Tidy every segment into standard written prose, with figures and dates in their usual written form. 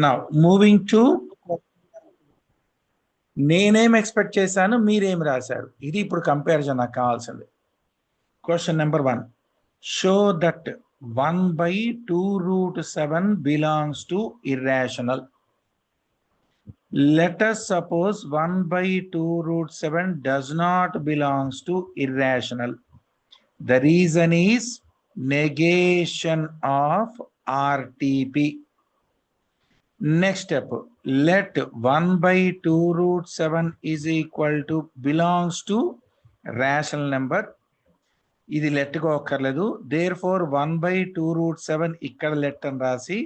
Now moving to నేనేం expect చేశాను, మీరేం రాశారు, ఇది ఇప్పుడు కంపారిజన్ నాకు కావాల్సింది. Question number 1, show that 1/2√7 belongs to irrational. Let us suppose 1/2√7 does not belongs to irrational. The reason is negation of RTP. Next step, let 1/2√7 is equal to belongs to rational number. ఇది let గా ఒక్కర్లేదు. There four 1/2√7 ఇక్కడ let అని రాసి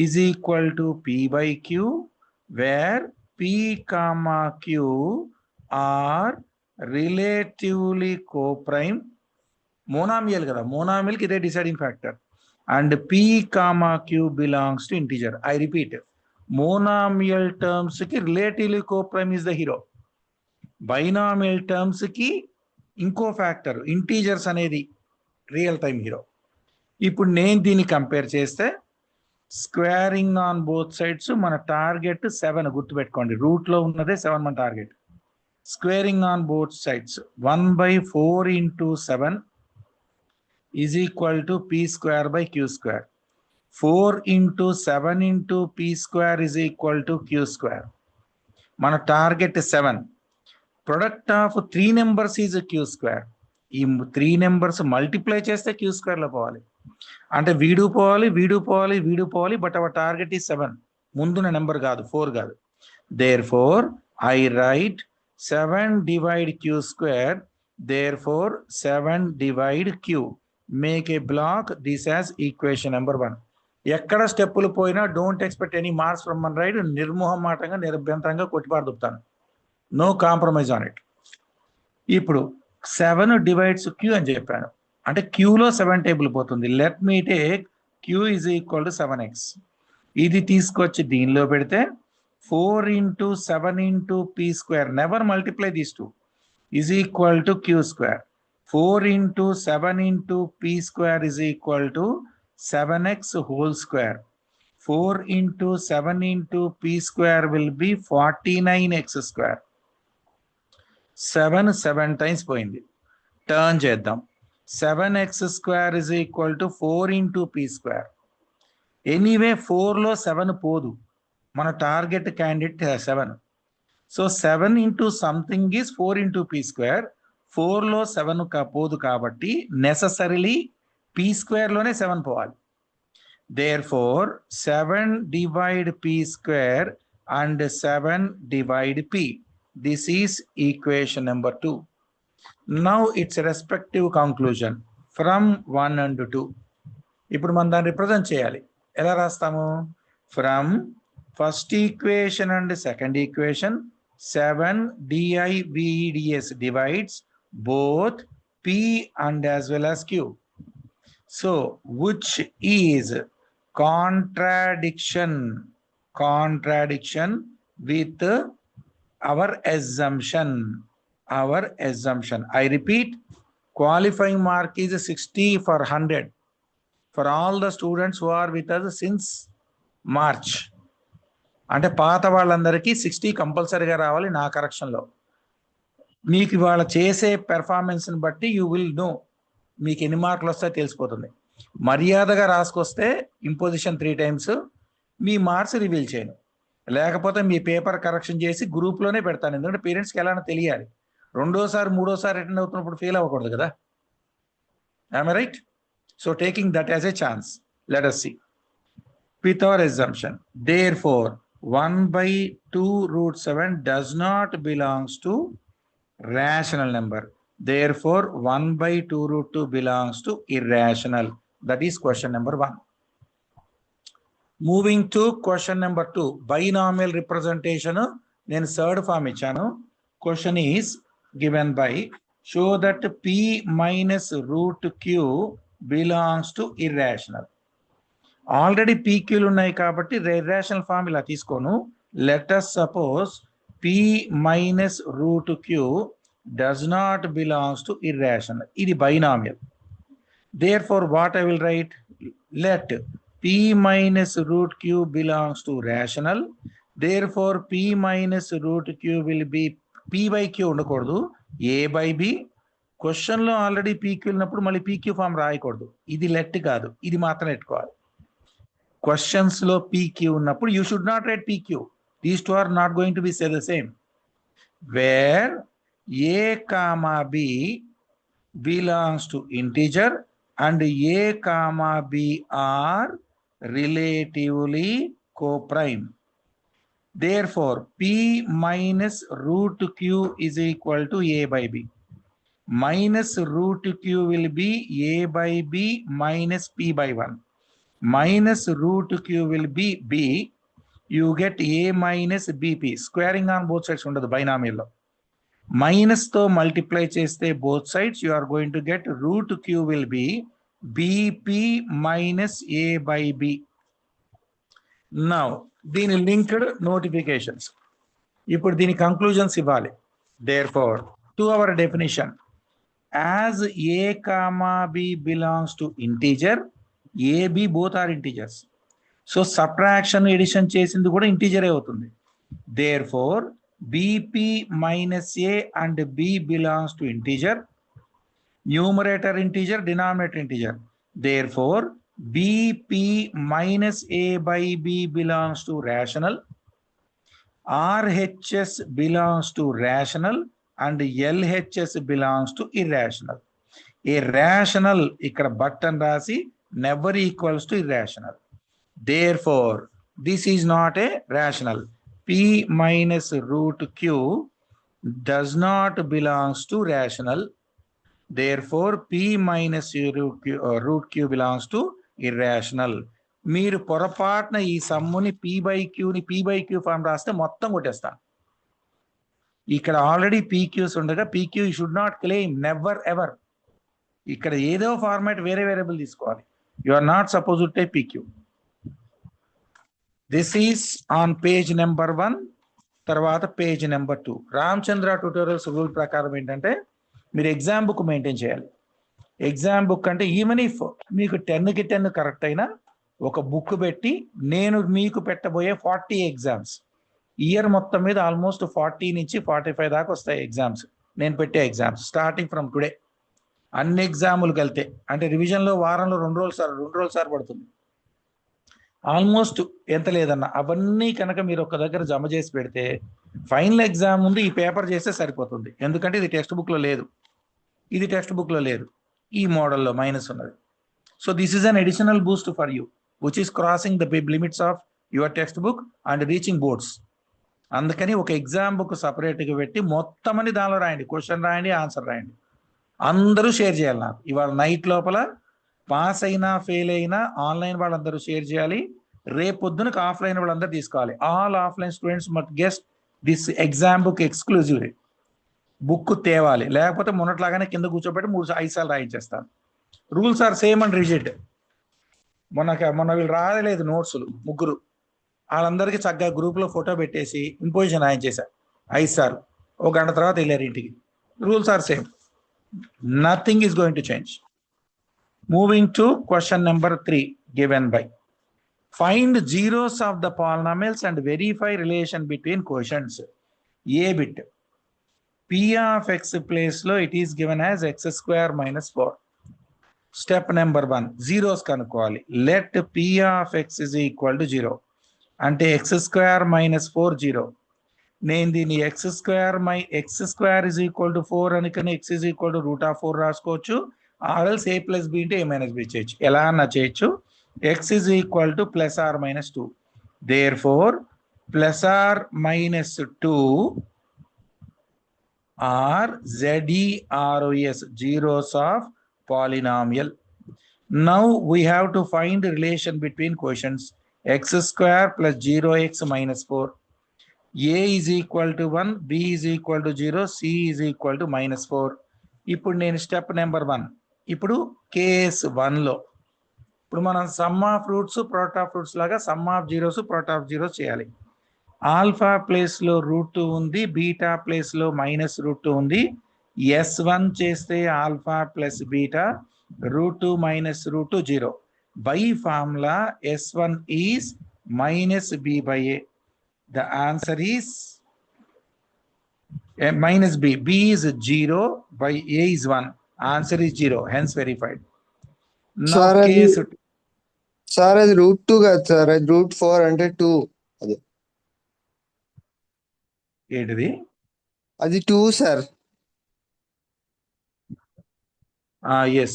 is equal to p/q, where p, q are relatively co-prime. Monomial కదా, మోనామియల్కి ఇదే deciding factor. And p, q belongs to integer. I repeat, monomial terms ki relatively co-prime is the hero. Binomial terms ki ఇంకో factor integers అనేది real time hero. ఇప్పుడు నేను దీన్ని compare చేస్తే squaring on both sides మన target 7, గుర్తుపెట్టుకోండి, route లో ఉన్నదే 7 మన target. Squaring on both sides 1/4 × 7 is equal to p²/q². 4 × 7 × p² is equal to q². మన target 7. Product of 3 numbers is q². ఈ 3 నెంబర్స్ మల్టిప్లై చేస్తే q² లో పోవాలి. అంటే వీడు పోవాలి, వీడు పోవాలి, వీడు పోవాలి, బట్ అవర్ టార్గెట్ ఈ 7, ముందున్న నెంబర్ కాదు, 4 కాదు. Therefore I write 7 divide q². Therefore 7 divide q. Make a block this as equation number 1. ఎక్కడ స్టెప్పులు పోయినా don't expect any marks from man right. నిర్మోహమాటంగా నిరభ్యంతరంగా కొట్టిపారుదుపుతాను, నో కాంప్రమైజ్ ఆన్ ఇట్. ఇప్పుడు 7 divides q అని చెప్పాను, అంటే క్యూలో 7 టేబుల్ పోతుంది. Let me take q is equal to 7x. ఇది తీసుకొచ్చి దీనిలో పెడితే 4 × 7 × p², never multiply these 2, is equal to q². 4 × 7 × p² is equal to 7x whole square. 4 × 7 × p² will be 49x². 7 times పోయింది. టర్న్ చేద్దాం. 7x² is equal to 4 × p². Anyway 4లో 7 పోదు, మన target candidate 7. So 7 × something is 4 × p². 4లో 7 పోదు కాబట్టి necessarily p² లోనే 7 పోవాలి. Therefore 7 divide p² and 7 divide p. This is equation number 2. Now its respective conclusion from 1 and 2. ఇప్పుడు మనం దాన్ని రిప్రజెంట్ చేయాలి. ఎలా రాస్తాము? From first equation and second equation 7 divids divides both p and as well as q. So which is contradiction with our assumption. I repeat, qualifying mark is 60 for 100 for all the students who are with us since March. అంటే పాత వాళ్ళందరికీ 60 కంపల్సరీగా రావాలి నా కరెక్షన్లో. మీకు ఇవాళ చేసే పెర్ఫార్మెన్స్ని బట్టి యూ విల్ నో మీకు ఎన్ని మార్కులు వస్తాయో తెలిసిపోతుంది. మర్యాదగా రాసుకొస్తే ఇంపోజిషన్ 3 times మీ మార్క్స్ రివీల్ చేయను, లేకపోతే మీ పేపర్ కరెక్షన్ చేసి గ్రూప్లోనే పెడతాను. ఎందుకంటే పేరెంట్స్కి ఎలా తెలియాలి, రెండోసారి మూడోసారి అటెండ్ అవుతున్నప్పుడు ఫెయిల్ అవ్వకూడదు కదా. I'm right? So taking that as a chance, let us see with our assumption. Therefore 1/2√7 does not belongs to rational number. Therefore 1/2√2 belongs to irrational. That is question number 1. Moving to question number 2, binomial representation. Then third form ichanu. Question is given by show that p minus root q belongs to irrational. Already పీక్యూలు ఉన్నాయి కాబట్టి irrational form ఇలా తీసుకోను. Let us suppose p minus root q does not belongs to irrational. ఇది binomial. Therefore what I will write? Let p minus root q belongs to rational. Therefore, p minus root q will be p by q ఉండకూడదు, a by b. Question లో already PQ ఉన్నప్పుడు మళ్ళీ PQ form రాయకూడదు. ఇది let కాదు, ఇది మాత్రం ఎట్టుకోవాలి. క్వశ్చన్స్ లో పీక్యూ ఉన్నప్పుడు you should not write PQ. These two are not going to be say the same. Where a comma b belongs to integer and a comma b are relatively coprime. Therefore, p minus root q is equal to a by b. Minus root q will be a by b minus p by 1. Minus root q will be b. You get a minus bp. Squaring on both sides under the binomial law. Minus to multiply cheste both sides, you are going to get root q will be bp minus a by b. Now, దీని linked notifications. ఇప్పుడు దీని conclusions ఇవ్వాలి. Therefore, to our definition, as a comma b belongs to integer, a b both are integers. So subtraction addition చేసింది కూడా integer అవుతుంది. Therefore, bp minus a and b belongs to integer. Numerator integer, denominator integer. Therefore, bp minus a by b belongs to rational. RHS belongs to rational and LHS belongs to irrational. A rational ఇక్కడ button రాసి never equals to irrational. Therefore, this is not a rational. P minus root q does not belongs to rational. Therefore, p minus root q belongs to irrational. మీరు పొరపాటున ఈ సమ్ముని p by q form రాస్తే మొత్తం కొట్టేస్తాను. ఇక్కడ already PQs ఉండగా PQ you should not claim, never ever. ఇక్కడ ఏదో ఫార్మాట్ వేరే వేరియబుల్ తీసుకోవాలి. You are not suppose to take PQ. This is on page number 1. తర్వాత page number 2. Ramachandra tutorials rule ప్రకారం ఏంటంటే మీరు ఎగ్జామ్ బుక్ మెయింటైన్ చేయాలి. ఎగ్జామ్ బుక్ అంటే ఈవెన్ ఇఫ్ మీకు 10కి 10 కరెక్ట్ అయినా ఒక బుక్ పెట్టి నేను మీకు పెట్టబోయే 40 ఎగ్జామ్స్, ఇయర్ మొత్తం మీద ఆల్మోస్ట్ 40 నుంచి 45 దాకా వస్తాయి ఎగ్జామ్స్. నేను పెట్టే ఎగ్జామ్స్ స్టార్టింగ్ ఫ్రమ్ టుడే. అన్ని ఎగ్జాములు కలితే అంటే రివిజన్లో వారంలో 2 రోజులు సార్ పడుతుంది. ఆల్మోస్ట్ ఎంత లేదన్నా అవన్నీ కనుక మీరు ఒక దగ్గర జమ చేసి పెడితే ఫైనల్ ఎగ్జామ్ ముందు ఈ పేపర్ చేస్తే సరిపోతుంది. ఎందుకంటే ఇది టెక్స్ట్ బుక్లో లేదు, ఇది టెక్స్ట్ బుక్లో లేదు, ఈ మోడల్లో మైనస్ ఉన్నది. So this is an additional Boost for you which is crossing the limits of your text book and reaching boards. అందుకని ఒక ఎగ్జామ్ బుక్ సపరేట్గా పెట్టి మొత్తం అని దానిలో రాయండి, క్వశ్చన్ రాయండి, ఆన్సర్ రాయండి. అందరూ షేర్ చేయాలి. నాకు ఇవాళ నైట్ లోపల పాస్ అయినా ఫెయిల్ అయినా ఆన్లైన్ వాళ్ళందరూ షేర్ చేయాలి. రేపు పొద్దునకి ఆఫ్లైన్ వాళ్ళందరూ తీసుకోవాలి. All offline students must get this exam book exclusively. Book తేవాలి, లేకపోతే మొన్నట్లాగానే కింద కూర్చోబెట్టి 5 సార్లు రాయించేస్తాను. Rules are same and rigid. మొన్న వీళ్ళు రాయలేదు నోట్స్లు ముగ్గురు, వాళ్ళందరికీ చక్కగా గ్రూప్లో ఫోటో పెట్టేసి ఇంపోజిషన్ రాయించేశారు 5 సార్లు. 1 గంట తర్వాత వెళ్ళారు ఇంటికి. Rules are same, nothing is going to change. Moving to question number 3 given by find zeros of the polynomials and verify relation between quotients. A bit p of x place lo it is given as x square minus 4. Step number 1, zeros కనుక్కోవాలి. let p of x is equal to 0 అంటే x square minus 4 0. నేను దీన్ని x square is equal to 4 అనుకుని x is equal to root of 4 రాసుకోవచ్చు. ఆర్ఎల్స్ a plus b into a minus b చేయొచ్చు, ఎలా అన్నా చేయొచ్చు. x is equal to plus or minus 2. Therefore, plus or minus 2 are ZEROS, zeros of polynomial. Now we have to find the relation between quotients. X square plus 0x minus 4. A is equal to 1, B is equal to 0, C is equal to minus 4. ఇప్పుడు నేను step number 1. ఇప్పుడు case 1లో ఇప్పుడు మనం sum of roots product of roots లాగా sum of zeros product of zeros చేయాలి. Alpha ప్లేస్లో √2 ఉంది, బీటా ప్లేస్లో -√2 ఉంది. S1 చేస్తే alpha plus beta, √2 - √2 0. by formula S1 is minus B by A. The answer is minus B. B is 0 by A is 1. Answer is 0. Hence verified. Now case sir అది route 2 కాదు sir, అది route 4 అంటే 2. అది ఏంటిది? అది 2 sir. Yes.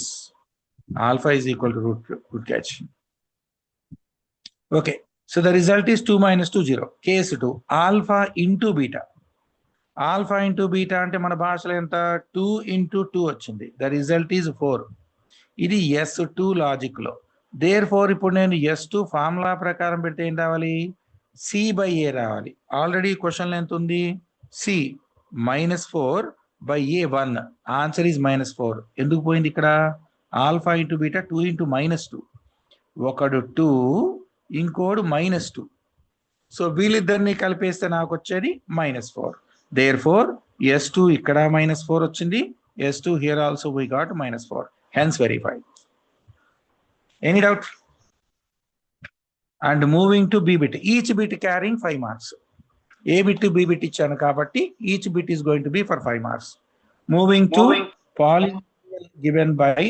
Alpha is equal to root 2. Good catch. Okay. So the result is 2 minus 2, 0. Case 2. Alpha into beta. Alpha into beta అంటే మన భాషలో ఎంత? 2 into 2 వచ్చింది. The result is 4. ఇది S2 లాజిక్ లో. దేర్ ఫోర్ ఇప్పుడు నేను S2 ఫార్ములా ప్రకారం పెడితే ఏం రావాలి? C by A రావాలి. ఆల్రెడీ క్వశ్చన్ ఎంత ఉంది? C -4 by A 1. Answer is -4. ఎందుకు పోయింది ఇక్కడ? Alpha into beta 2 into -2. ఒకడు 2, ఇంకోడు -2. సో వీళ్ళిద్దరిని కలిపేస్తే నాకు వచ్చేది -4. దేర్ ఫోర్ S2 ఇక్కడ -4 వచ్చింది. S2 here also we got -4. Hence verified. Any doubt? And moving to B bit. Each bit carrying 5 marks. A bit to B bit ఇచ్చాను కాబట్టి each bit is going to be for 5 marks. Moving to polynomial given by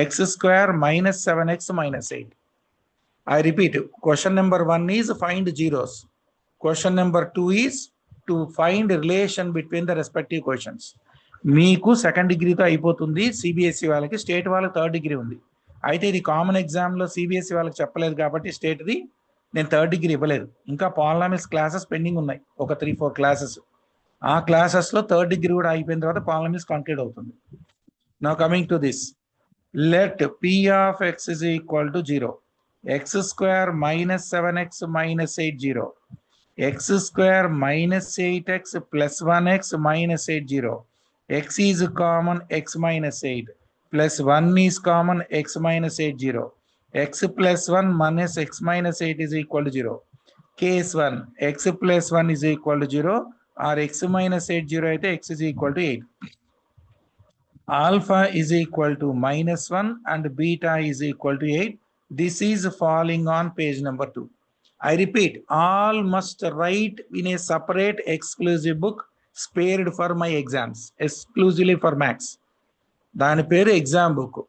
x square minus 7x minus 8. I repeat, question number 1 is find zeros. Question number 2 is to find relation between the respective questions. మీకు second డిగ్రీతో అయిపోతుంది. CBSE వాళ్ళకి, state వాళ్ళకి third degree ఉంది. అయితే ఇది common ఎగ్జామ్లో CBSE వాళ్ళకి చెప్పలేదు కాబట్టి స్టేట్ది నేను థర్డ్ డిగ్రీ ఇవ్వలేదు. ఇంకా పాలినామిల్స్ క్లాసెస్ పెండింగ్ ఉన్నాయి, ఒక 3-4 క్లాసెస్. ఆ క్లాసెస్లో థర్డ్ డిగ్రీ కూడా అయిపోయిన తర్వాత పాలినామిల్స్ కంప్లీట్ అవుతుంది. Now coming to this, let P of x is equal to 0. x square minus 7x minus 8 0. x square minus 8x plus 1x minus 8 0. x is common, x minus 8 plus 1 is common, x minus 8 0. x plus 1 minus x minus 8 is equal to 0. Case 1, x plus 1 is equal to 0 or x minus 8 0 అయితే x is equal to 8. Alpha is equal to -1 and beta is equal to 8. This is falling on page number 2. I repeat, all must write in a separate exclusive book spared for my exams, exclusively for maths. దాని పేరు exam book.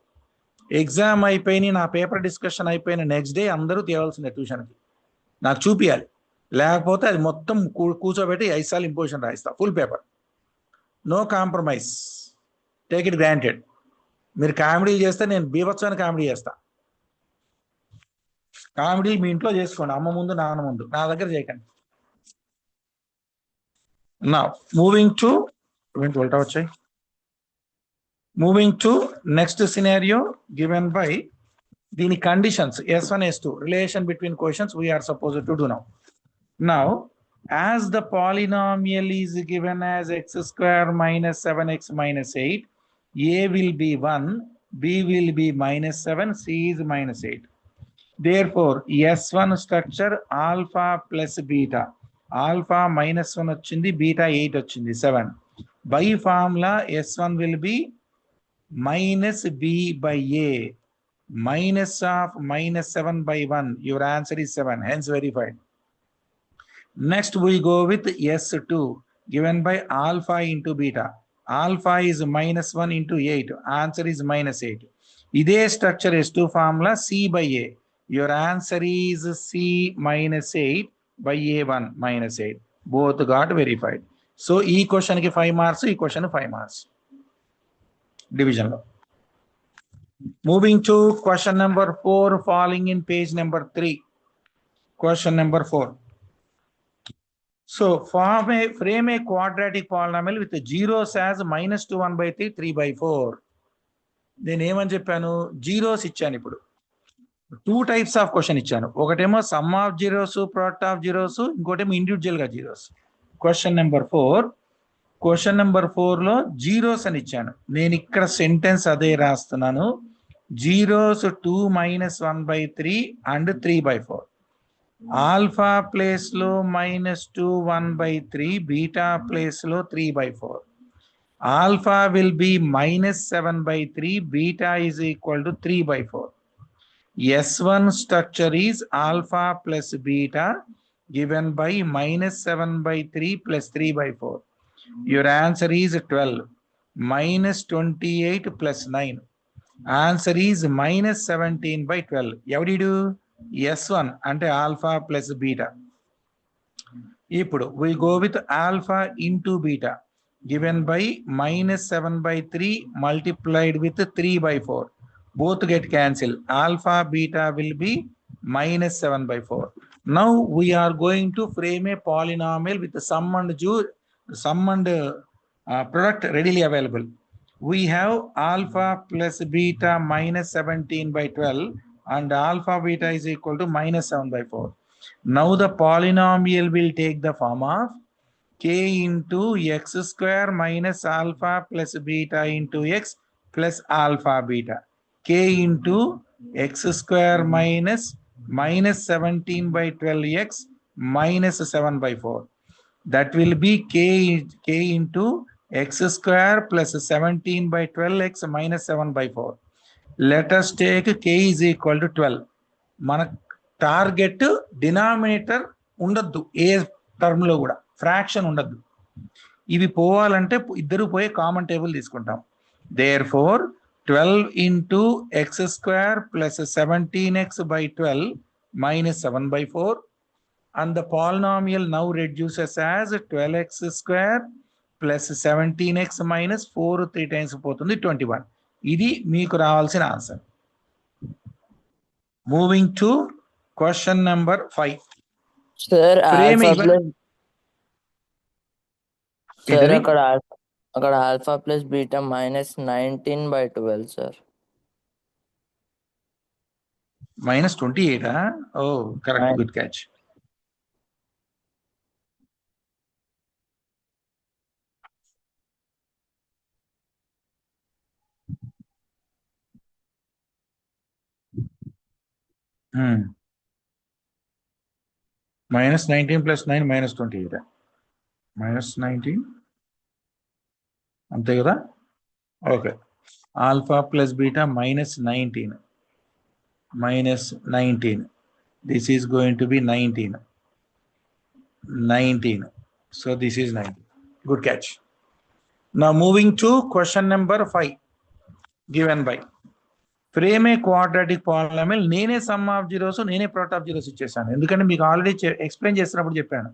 Exam అయిపోయి నా paper discussion అయిపోయిన next day అందరూ తేవాల్సిందే ట్యూషన్కి, నాకు చూపించాలి. లేకపోతే అది మొత్తం కూర్చోబెట్టి 5 సార్లు ఇంపోజిషన్ రాయిస్తా, full paper, no compromise, take it granted. మీరు కామెడీ చేస్తే నేను బీభత్సమైన కామెడీ చేస్తా. కామెడీ మీ ఇంట్లో చేసుకోండి, అమ్మ ముందు నాన్న ముందు, నా దగ్గర చేయకండి. నా moving to next scenario given by దీని conditions S1 S2 relation between questions we are supposed to do now. Now as the polynomial is given as x square minus 7x minus 8, a will be 1, b will be -7, c is -8. Therefore S1 structure alpha plus beta, alpha -1 వచ్చింది, beta 8 వచ్చింది, 7. By formula S1 will be minus b by a, minus of -7 by 1. Your answer is 7, hence verified. Next we go with S2 given by alpha into beta. Alpha is -1 into 8. Answer is -8. ఇదే structure S2 formula C by A. Your answer is C -8 by A1 -8. Both got verified. So ఈ question కి 5 marks, ఈ question 5 marks division లో. Moving to question number 4 falling in page number 3. Question number 4. So frame a quadratic polynomial with zeros as -2 1/3 3/4. నేను ఏమని చెప్పాను? Zeros ఇచ్చాను. ఇప్పుడు 2 types of question ఇచ్చాను. ఒకటేమో some of zeros, product of zeros, ఇంకోటేమో individual గా జీరోస్. క్వశ్చన్ నెంబర్ 4 లో జీరోస్ అని ఇచ్చాను. నేను ఇక్కడ సెంటెన్స్ అదే రాస్తున్నాను. Zeros 2 - 1/3 and 3/4. ఆల్ఫా ప్లేస్ లో -2 1/3, బీటా ప్లేస్ లో 3/4. Alpha will be -7/3, beta is equal to 3/4. S1 structure is alpha plus beta given by minus 7 by 3 plus 3 by 4. Your answer is 12. Minus 28 plus 9. Answer is minus 17 by 12. Evadidu S1 ante alpha plus beta. Ipudu we go with alpha into beta given by minus 7 by 3 multiplied with 3 by 4. Both get cancelled. Alpha beta will be minus 7 by 4. Now we are going to frame a polynomial with the sum and product readily available. We have alpha plus beta minus 17 by 12 and alpha beta is equal to minus 7 by 4. Now the polynomial will take the form of k into x square minus alpha plus beta into x plus alpha beta. K into x square minus 17 by 12x minus 7 by 4. That will be k into x square plus 17 by 12x minus 7 by 4. Let us take k is equal to 12. మన target denominator ఉండద్దు ఏ term లో కూడా, fraction ఉండద్దు. ఇవి పోవాలంటే ఇద్దరు పోయి common table తీసుకుంటాం. Therefore 12 into x square plus 17x by 12 minus 7 by 4. And the polynomial now reduces as 12x square plus 17x minus 4 3 times పోతుంది 21. ఇది మీకు రావాల్సిన answer. Moving to question number 5. Sir అక్కడ alpha plus beta minus 19 by 12 sir. minus 28. Oh correct, good catch. minus 19 plus 9 minus 28. minus 19 అంతే కదా. Okay, alpha plus beta minus 19. minus 19. This is going to be 19. 19. So this is 19. Good catch. Now moving to question number 5. Given by frame a quadratic polynomial. నేనే some of zeros, నేనే product of zeros ఇచ్చేసాను. ఎందుకంటే మీకు already explain చేసినప్పుడు చెప్పాను,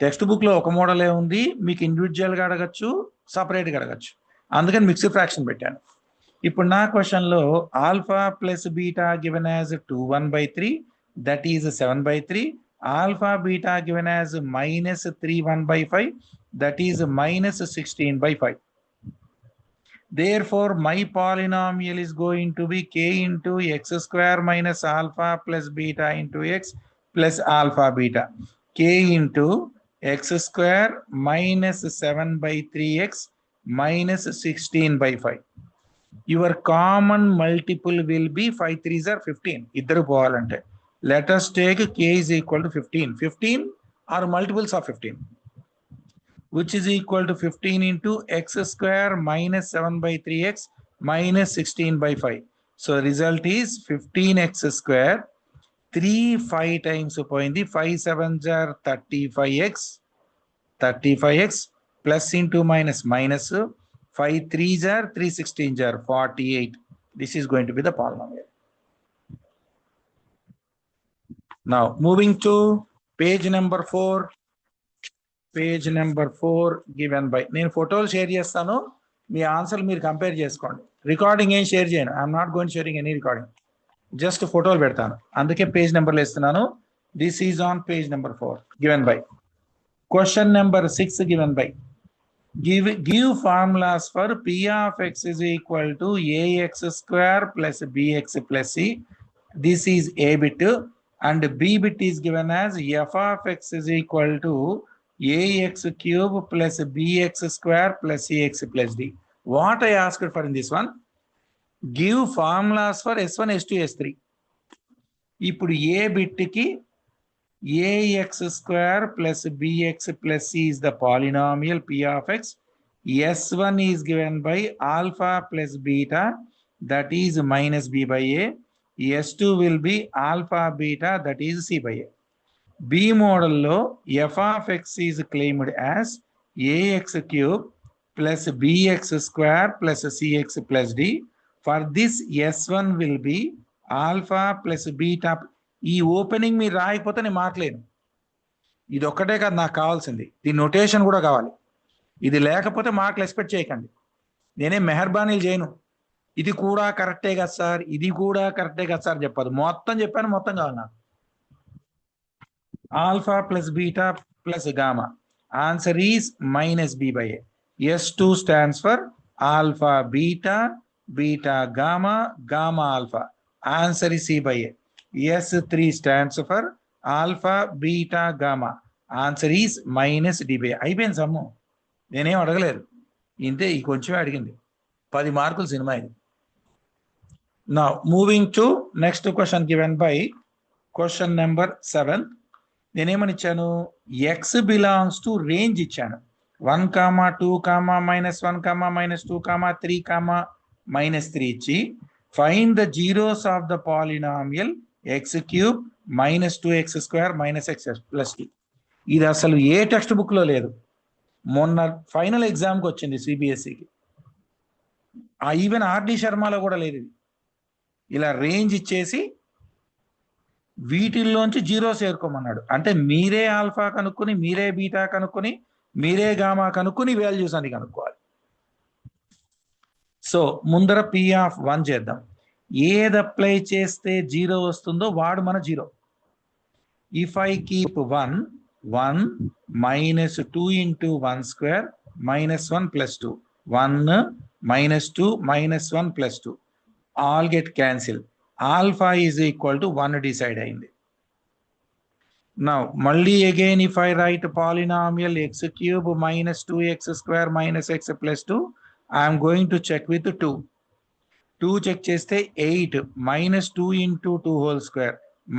text book లో ఒక మోడలే ఉంది, మీకు ఇండివిజువల్ గా అడగచ్చు, సపరేట్ గా అడగచ్చు. అందుకని మిక్స్డ్ ఫ్రాక్షన్ పెట్టాను. ఇప్పుడు నా క్వశ్చన్ లో alpha plus beta given as 2/1/3 that is 7/3. Alpha beta given as minus 3/1/5 that is minus 16/5. Therefore my polynomial is going to be k into x square minus alpha plus beta into x plus alpha beta. K into x square minus 7/3x minus 16/5. Your common multiple will be 5 3s are 15. Iddaru povalante. Let us take k is equal to 15. 15 are multiples of 15, which is equal to 15 into x square minus 7/3x minus 16/5. So result is 15x square. 3 5 times poindi, 5 7s are 35x plus into minus minus 5 3s are 3 16s are 48. This is going to be the polynomial. Now moving to page number 4. Page number 4 given by. నేను ఫోటోలు share చేస్తాను, మీ ఆన్సర్లు మీరు compare చేసుకోండి. Recording ఏం share చేయను. I'm not going sharing any recording, just ఫోటోలు పెడతాను. అందుకే పేజ్ నెంబర్లు ఇస్తున్నాను. This is on page number 4 given by. Question number 6 given by. Give formulas for p of x is equal to ax square plus bx plus c. This is a bit and b bit is given as f of x is equal to ax cube plus bx square plus cx plus d. What I asked for in this one, give formulas for s1 s2 s3. ఇప్పుడు a bit కి ax square plus bx plus c is the polynomial p of x. s1 is given by alpha plus beta that is minus b by a. S2 will be alpha beta, that is C by A. B model లో f of x is claimed as ax cube plus bx square plus cx plus d. For this S1 will be alpha plus beta. ఈ opening మీరు రాయకపోతే నేను మార్కలేను. ఇది ఒక్కటే కాదు నాకు కావాల్సింది, దీని నొటేషన్ కూడా కావాలి. ఇది లేకపోతే మార్కులు ఎక్స్పెక్ట్ చేయకండి. నేనే మెహర్బానీలు చేయను. ఇది కూడా కరెక్టే కదా సార్, ఇది కూడా కరెక్టే కదా సార్ చెప్పదు. మొత్తం చెప్పాను, మొత్తం కావాలి నాకు. Alpha plus beta plus gamma. Answer is minus B by A. S2 stands for alpha beta, beta gamma, gamma alpha. Answer is C by A. S3 stands for alpha beta gamma. Answer is minus D by A. అయిపోయింది sum, నేనేం అడగలేదు, ఇంతే. ఈ కొంచెమే అడిగింది. 10 మార్కులు cinema ఇది. Now moving to next question given by question number 7. నేనేమని ఇచ్చాను? x బిలాంగ్స్ టు రేంజ్ ఇచ్చాను. 1, 2, -1, -2, 3, -3 ఇచ్చి find the zeros of the polynomial x³ -2x² -x + t. ఇది అసలు ఏ టెక్స్ట్ బుక్ లో లేదు. మొన్న ఫైనల్ ఎగ్జామ్కి వచ్చింది సిబిఎస్ఈకి. ఈవెన్ ఆర్డి శర్మలో కూడా లేదు ఇది. ఇలా రేంజ్ ఇచ్చేసి వీటిల్లోంచి జీరోస్ ఏర్కోమన్నాడు. అంటే మీరే ఆల్ఫా కనుక్కొని, మీరే బీటా కనుక్కొని, మీరే గామా కనుక్కొని వాల్యూస్ అని కనుక్కోవాలి. సో ముందర P(1) చేద్దాం. ఏది అప్లై చేస్తే జీరో వస్తుందో వాడు మన zero. If I keep 1 -2 × 1² -1 + 2 1 -2 -1 + 2 all get cancelled. Alpha is equal to 1 decide అయింది. Now మళ్ళీ again if I write polynomial x³ -2x² -x + 2, I am going to check with 2. 2 check చేస్తే 8 -2 × 2²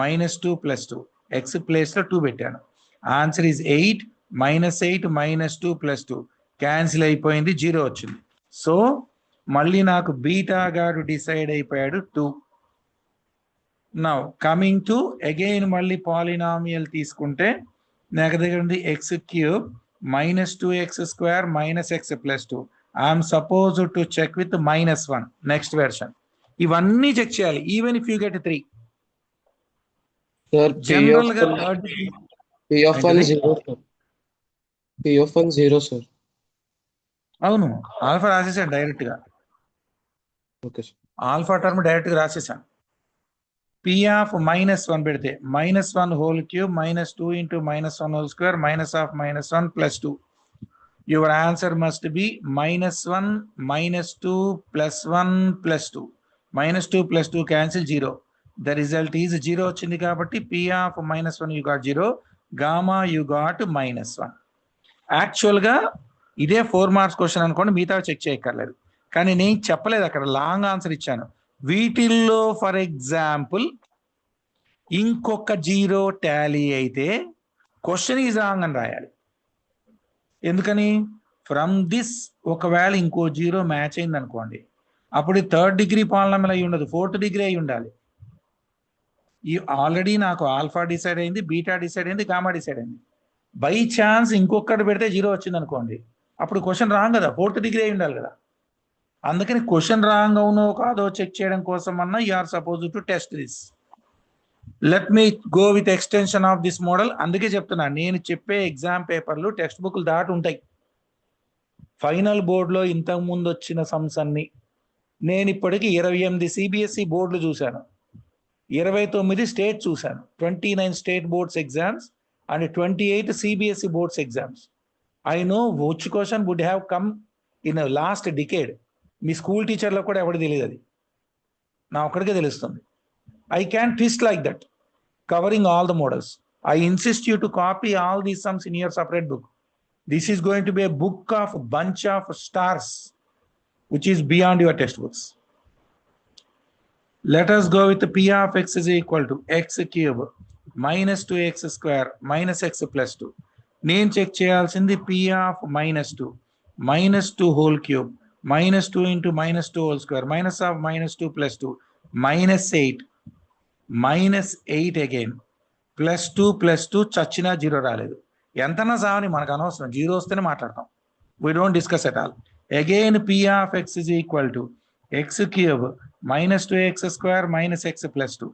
-2 + 2 x place లో 2 పెట్టాను. Answer is 8 -8 -2 + 2 cancel అయిపోయింది, 0 వచ్చింది. So మళ్ళీ నాకు beta గాడు డిసైడ్ అయిపోయాడు 2. నౌ కమింగ్ టు అగైన్ మళ్ళీ పాలినామియల్ తీసుకుంటే నాకు దగ్గర ఉంది x³ -2x² -x + 2. I'm suppose to check with -1 next version. ఇవన్నీ చెక్ చేయాలి even if you get 3. General గా P(1) 0 సార్. అవును, ఆల్ఫా రాసేసాను డైరెక్ట్ గా. ఆల్ఫా టర్మ్ డైరెక్ట్ గా రాసేసాను. P(-1) పెడితే -1 whole cube -2 × -1² -1 + 2. Your answer must be -1 -2 +1 + 2. -2 + 2 cancel 0. The result is 0 వచ్చింది కాబట్టి P(-1) you got 0, gamma you got -1. Actual గా ఇదే 4 మార్క్స్ క్వశ్చన్ అనుకోండి, మిగతా చెక్ చేయక్కర్లేదు. కానీ నేను చెప్పలేదు, అక్కడ లాంగ్ ఆన్సర్ ఇచ్చాను. వీటిల్లో ఫర్ ఎగ్జాంపుల్ ఇంకొక 0 టాలీ అయితే క్వశ్చన్ ఈజ్ రాంగ్ అని రాయాలి. ఎందుకని? ఫ్రమ్ దిస్ ఒకవేళ ఇంకో 0 మ్యాచ్ అయింది అనుకోండి, అప్పుడు 3rd డిగ్రీ పాలినామియల్ అయి ఉండదు, 4th డిగ్రీ అయి ఉండాలి. ఈ ఆల్రెడీ నాకు ఆల్ఫా డిసైడ్ అయింది, బీటా డిసైడ్ అయింది, గామా డిసైడ్ అయింది. బై ఛాన్స్ ఇంకొకటి పెడితే 0 వచ్చింది అనుకోండి, అప్పుడు క్వశ్చన్ రాంగ్ కదా, 4th డిగ్రీ అయి ఉండాలి కదా. అందుకని క్వశ్చన్ రాంగ్ అవునో కాదో చెక్ చేయడం కోసం అన్నా you are suppose to test this. Let me go with extension of this model. అందుకే చెప్తున్నా, నేను చెప్పే ఎగ్జామ్ పేపర్లు టెక్స్ట్ బుక్లు దాటి ఉంటాయి. ఫైనల్ బోర్డులో ఇంతకు ముందు వచ్చిన సమ్స్ అన్ని నేను ఇప్పటికీ 28 సిబిఎస్ఈ బోర్డులు చూశాను, 29 స్టేట్ చూశాను, 29 state boards exams and 28 CBSE boards exams. I know which question would have come in last decade. మీ స్కూల్ టీచర్లకు కూడా ఎవరికి తెలియదు, అది నా ఒక్కడికే తెలుస్తుంది. I can twist like that, covering all the models. I insist you to copy all these sums in your separate book. This is going to be a book of bunch of stars, which is beyond your textbooks. Let us go with the P(x) is equal to x³ -2x² -x + 2. నేను check చేయాల్సింది P(-2) -2 whole cube -2 × -2² -2 + 2 -8 -8 again +2 చచ్చినా 0 రాలేదు. ఎంతన్నా సావని మనకు అనవసరం, 0 వస్తేనే మాట్లాడతాం. We don't discuss at all. Again, P of x is equal to x cube -2x square minus x plus 2.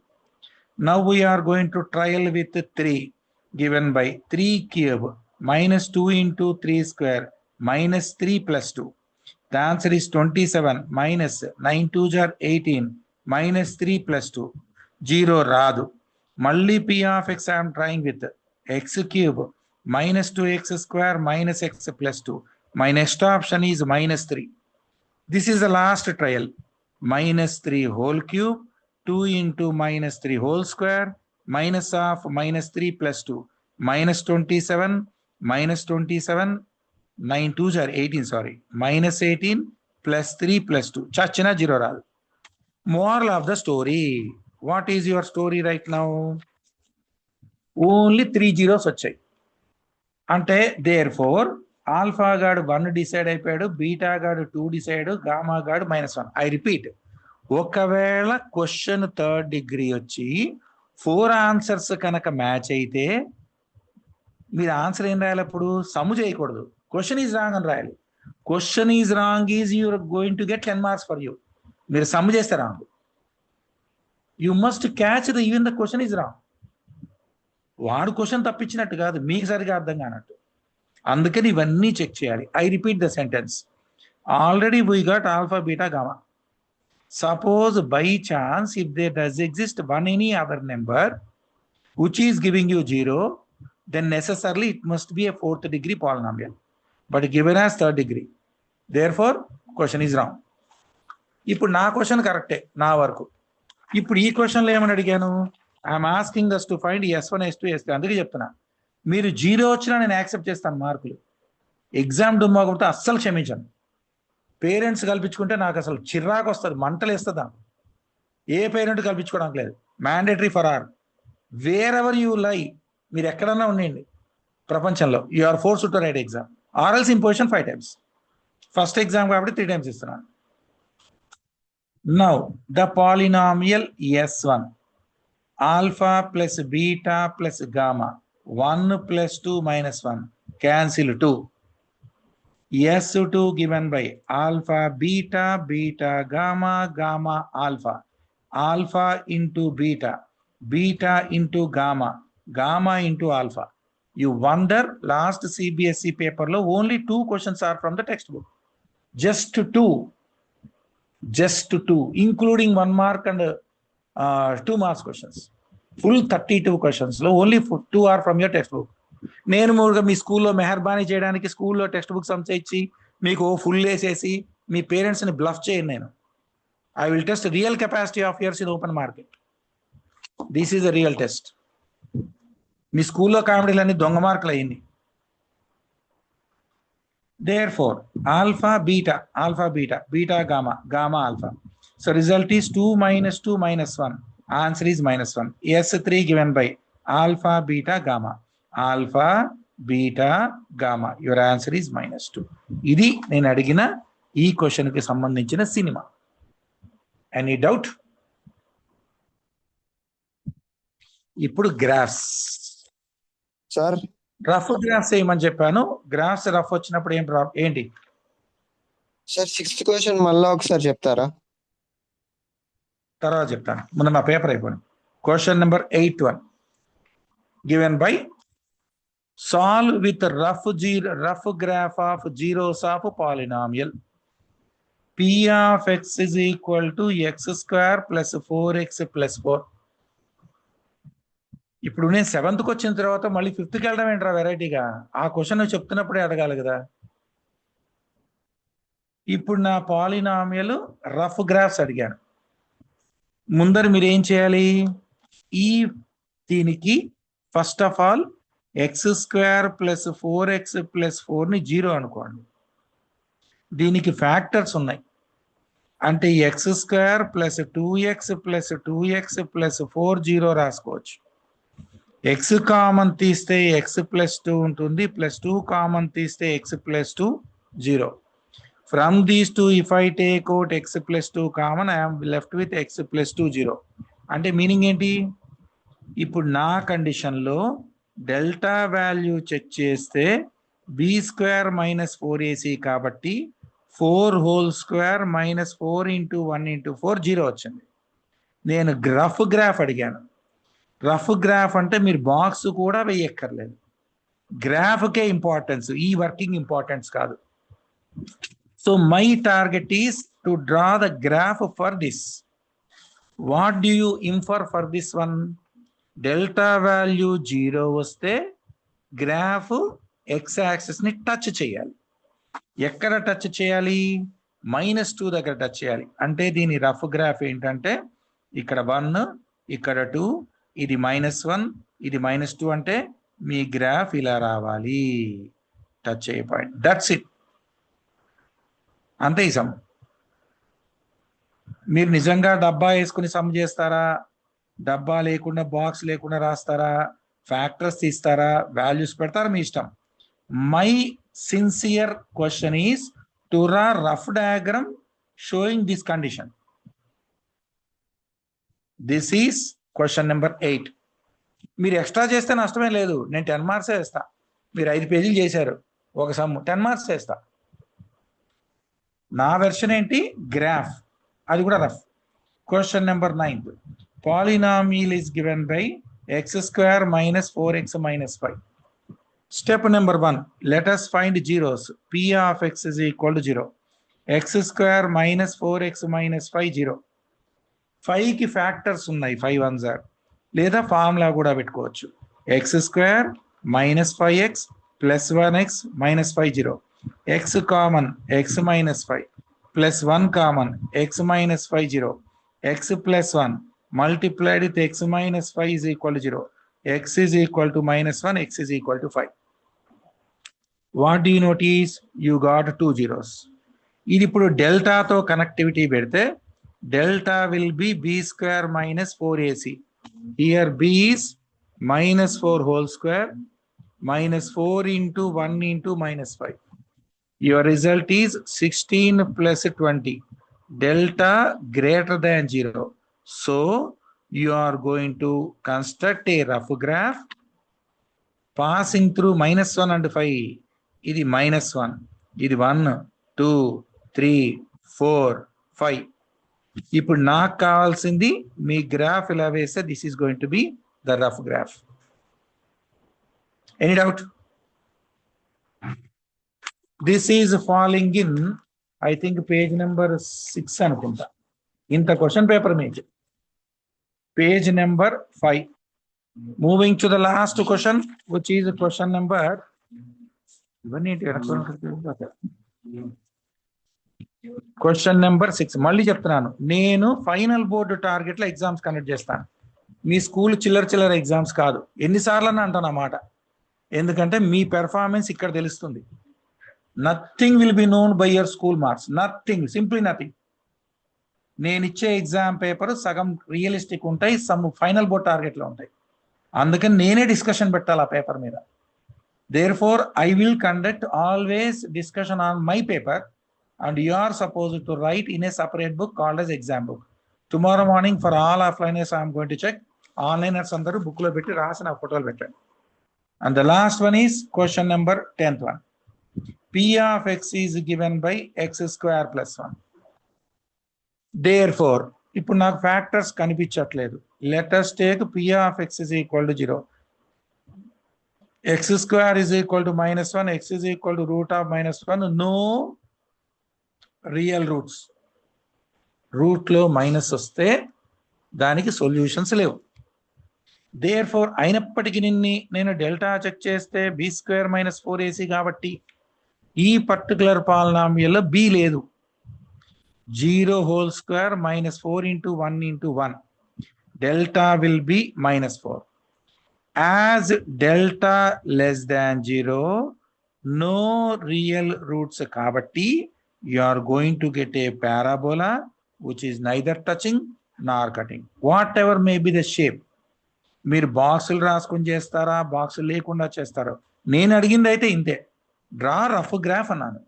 Now we are going to trial with 3 given by 3 cube -2 into 3 square minus 3 plus 2. The answer is 27 minus 9 2s are 18 minus 3 plus 2. 0 రాదు. మళ్ళీ P of x I am trying with x cube -2x square minus x plus 2. My next option is -3. This is the last trial. -3 whole cube, 2 into -3 whole square, minus of -3 plus 2, -27, -27, 9 2s are 18, sorry, -18 plus 3 plus 2. Chachina 0 రాదు. Moral of the story. What is your story right now? Only 3 zeros వచ్చాయి. అంటే therefore alpha గాడు 1 decide అయిపోయాడు, beta గాడు 2 decide, gamma గాడు -1. I repeat, ఒకవేళ question 3rd degree వచ్చి 4 answers కనుక మ్యాచ్ అయితే మీరు ఆన్సర్ ఏం రాయాలి? అప్పుడు సమ్ చేయకూడదు, క్వశ్చన్ ఈజ్ రాంగ్ అని రాయాలి. Question is wrong is you're going to get 10 marks for you. మీరు సమ్ చేస్తే wrong. You must catch the even the question is wrong. వాడు క్వశ్చన్ తప్పించినట్టు కాదు, మీకు సరిగా అర్థం కానట్టు. అందుకని ఇవన్నీ చెక్ చేయాలి. I repeat the sentence. Already we got alpha beta gamma. Suppose by chance if there does exist one any other number which is giving you 0, then necessarily it must be a 4th degree polynomial, but given as 3rd degree, therefore question is wrong. ఇప్పుడు నా question కరెక్టే నా వరకు. ఇప్పుడు ఈ క్వశ్చన్లో ఏమని అడిగాను? I'm asking us to find S1 S2 S3. అందుకే చెప్తున్నా, మీరు 0 వచ్చినా నేను యాక్సెప్ట్ చేస్తాను మార్కులు. ఎగ్జామ్ డుమ్మా కొడితే అస్సలు క్షమించాను. పేరెంట్స్ కల్పించుకుంటే నాకు అసలు చిరాకు వస్తుంది, మంటలు వేస్తుందా. ఏ పేరెంట్ కల్పించుకోవడానికి లేదు. Mandatory for all. Wherever you lie, మీరు ఎక్కడన్నా ఉండండి ప్రపంచంలో, you are force to write exam ఆర్ఎల్స్ ఇంపోజిషన్ 5 times. ఫస్ట్ ఎగ్జామ్ కాబట్టి 3 times ఇస్తున్నాను. Now the polynomial S1 alpha plus beta plus gamma 1 plus 2 minus 1 cancel 2. S2 given by alpha beta beta gamma gamma alpha, alpha into beta, beta into gamma, gamma into alpha. You wonder last CBSE paper lo only 2 questions are from the textbook. Just 2 including 1 mark and 2 marks questions. Full 32 questions లో only 2 are from your textbook. నేను మూడుగా మీ స్కూల్లో మెహర్బానీ చేయడానికి స్కూల్లో text book సంస్థ ఇచ్చి మీకు full వేసేసి మీ పేరెంట్స్ని బ్లఫ్ చేయను నేను. I will test real capacity of years in open market. This is a real test. మీ స్కూల్లో కామెడీలన్నీ దొంగ మార్కులు అయ్యింది. Therefore alpha beta beta gamma gamma alpha. So result is 2 minus 2 minus 1. Answer is -1. S3 given by alpha beta gamma, alpha beta gamma. Your answer is -2. ఇది నేను అడిగిన ఈ క్వశ్చన్ కి సంబంధించిన సినిమా. Any doubt? ఇప్పుడు గ్రాఫ్స్. సార్ రఫ్ గ్రాఫ్స్ వేయమని చెప్పాను. Graphs rough వచ్చినప్పుడు ఏంటి సార్ 6th క్వశ్చన్ మళ్ళా ఒకసారి చెప్తారా? తర్వాత చెప్తాను, ముందు నా పేపర్ అయిపోయింది. Question number 81 given by solve with rough graph of zeros of polynomial P of x is equal to x square plus 4x plus 4. ఇప్పుడు నేను 7th వచ్చిన తర్వాత మళ్ళీ 5th వెళ్ళడం ఏంట్రా వెరైటీగా? ఆ క్వశ్చన్ చెప్తున్నప్పుడే అడగాలి కదా. ఇప్పుడు నా పాలినామియల్ రఫ్ గ్రాఫ్స్ అడిగాను. ముందర మీరు ఏం చేయాలి? ఈ దీనికి first of all x² plus 4x plus 4ని 0 అనుకోండి. దీనికి ఫ్యాక్టర్స్ ఉన్నాయి. అంటే x² plus 2x plus 2x plus 4 0 రాసుకోవచ్చు. x కామన్ తీస్తే x plus 2 ఉంటుంది, plus 2 కామన్ తీస్తే x plus 2 0. From these two, if I take out x plus 2 common, I am left with x plus 2 0. అంటే meaning ఏంటి? ఇప్పుడు నా కండిషన్లో delta value check చేస్తే బి స్క్వేర్ మైనస్ 4ac కాబట్టి 4 whole square minus 4 into 1 into 4 0 వచ్చింది. నేను rough graph అడిగాను. రఫ్ గ్రాఫ్ అంటే మీరు బాక్స్ కూడా వేయక్కర్లేదు, గ్రాఫ్కే ఇంపార్టెన్స్, ఈ వర్కింగ్ ఇంపార్టెన్స్ కాదు. So my target is to draw the graph for this. What do you infer for this one? Delta value 0 వస్తే graph X axis ని టచ్ చేయాలి. ఎక్కడ టచ్ చేయాలి? -2 దగ్గర టచ్ చేయాలి. అంటే దీని రఫ్ గ్రాఫ్ ఏంటంటే ఇక్కడ 1, ఇక్కడ 2, ఇది -1, ఇది -2 అంటే మీ గ్రాఫ్ ఇలా రావాలి. టచ్ అయ్యే పాయింట్, దట్స్ ఇట్. అంతే ఈ సమ్. మీరు నిజంగా డబ్బా వేసుకుని సమ్ చేస్తారా, డబ్బా లేకుండా బాక్స్ లేకుండా రాస్తారా, ఫ్యాక్టర్స్ తీస్తారా, వాల్యూస్ పెడతారా, మీ ఇష్టం. My sincere question is to draw rough diagram showing this condition. This is question number 8. మీరు ఎక్స్ట్రా చేస్తే నష్టమే లేదు, నేను 10 మార్క్స్ వేస్తా. మీరు 5 పేజీలు చేశారు, ఒక సమ్ 10 మార్క్స్ వేస్తా. నా వెర్షన్ ఏంటి? గ్రాఫ్, అది కూడా rough. Question number 9. Polynomial is given by x square minus 4x minus 5. Step number 1, let us find zeros. P of x is equal to 0. X square minus 4x minus 5 0. 5 కి factors ఉన్నాయి, 5 1s are. లేదా formula కూడా పెట్టుకోవచ్చు. x square minus 5x plus 1x minus 5 0. x common x minus 5 plus 1 common x minus 5 0. x plus 1 multiplied with x minus 5 is equal to 0. X is equal to -1, x is equal to 5. What do you notice? You got 2 zeros. ఇది ఇప్పుడు డెల్టాతో connectivity పెడితే delta will be b square minus 4ac. Here b is -4 whole square minus 4 into 1 into -5. Your result is 16 plus 20. Delta greater than 0. So you are going to construct a rough graph passing through -1 and 5. ఇది -1, ఇది 1 2 3 4 5. ఇప్పుడు నాకు కావాల్సింది మీ graph ఇలా వేస్తే this is going to be the rough graph. Any doubt? This is following in I think page number 6 అనుకుంటా. ఇంత question paper మీద page number 5. Moving to the last question which is question number question number 6. మళ్ళీ చెప్తున్నాను, నేను final board టార్గెట్లో exams conduct చేస్తాను, మీ school చిల్లర exams కాదు. ఎన్నిసార్లు అని అంటాను అన్నమాట, ఎందుకంటే మీ పెర్ఫార్మెన్స్ ఇక్కడ తెలుస్తుంది. Nothing will be known by your school marks, nothing, simply nothing. నేను ఇచ్చే ఎగ్జామ్ పేపర్ సగం రియలిస్టిక్ ఉంటాయి, సమ్ ఫైనల్ బోర్డ్ టార్గెట్లో ఉంటాయి. అందుకని నేనే డిస్కషన్ పెట్టాలి ఆ పేపర్ మీద. Therefore, I will conduct always discussion on my paper and you are supposed to write in a separate book called as exam book. Tomorrow morning for all offliners I am going to check. Onliners andaru book lo petti rasina photolu pettandi. And the last one is question number 10th one. P of x is given by x square plus 1. Therefore, ఇప్పుడు నాకు factors కనిపించట్లేదు. Let us take P of x is equal to 0. X square is equal to -1, x is equal to root of -1. No real roots. Route లో minus వస్తే దానికి solutions లేవు. Therefore, అయినప్పటికీ నేను delta check చేస్తే b square minus 4ac కాబట్టి ఈ particular పాలినామియల్లో b లేదు. 0 whole square minus 4 into 1 into 1. Delta will be -4. As delta less than 0, no real roots kabatti, you are going to get a parabola which is neither touching nor cutting. Whatever may be the shape. మీరు బాక్సులు రాసుకుని చేస్తారా, బాక్సులు లేకుండా చేస్తారో, నేను అడిగింది అయితే ఇంతే. డ్రా రఫ్ గ్రాఫ్ అన్నాను,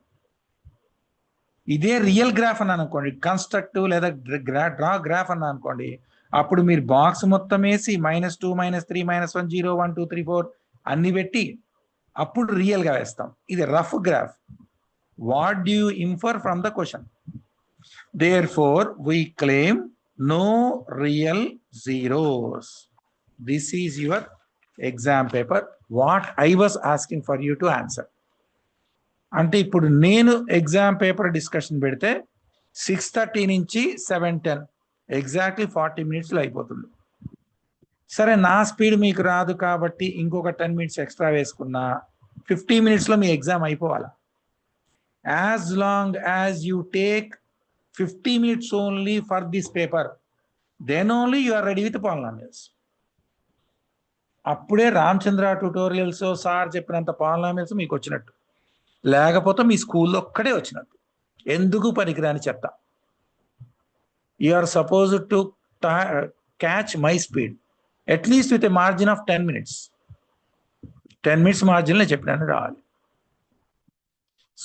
ఇదే రియల్ గ్రాఫ్ అన్నాను అనుకోండి, కన్స్ట్రక్టివ్ లేదా డ్రా గ్రాఫ్ అన్నా అనుకోండి, అప్పుడు మీరు బాక్స్ మొత్తం వేసి -2 -3 -1 0 1 2 3 4 అన్ని పెట్టి అప్పుడు రియల్ గా వేస్తాం. ఇది rough graph. What do you infer from the question? Therefore, we claim no real zeros. This is your exam paper. What I was asking for you to answer. అంటే ఇప్పుడు నేను ఎగ్జామ్ పేపర్ డిస్కషన్ పెడితే 6:30 నుంచి 7:10 exactly 40 మినిట్స్లో అయిపోతుంది. సరే, నా speed మీకు రాదు కాబట్టి ఇంకొక 10 మినిట్స్ ఎక్స్ట్రా వేసుకున్నా 50 మినిట్స్లో మీ ఎగ్జామ్ అయిపోవాలి. As long as you take 50 minutes only for this paper, then only you are ready with polynomials. అప్పుడే రామచంద్ర ట్యుటోరియల్స్ సార్ చెప్పినంత పాలినామియల్స్ మీకు వచ్చినట్టు, లేకపోతే మీ స్కూల్లో ఒక్కడే వచ్చినట్టు. ఎందుకు పనికిరాని చెప్తా. You are suppose to catch my speed at least with a margin of 10 minutes. 10 minutes మార్జిన్లో చెప్పినాను రావాలి.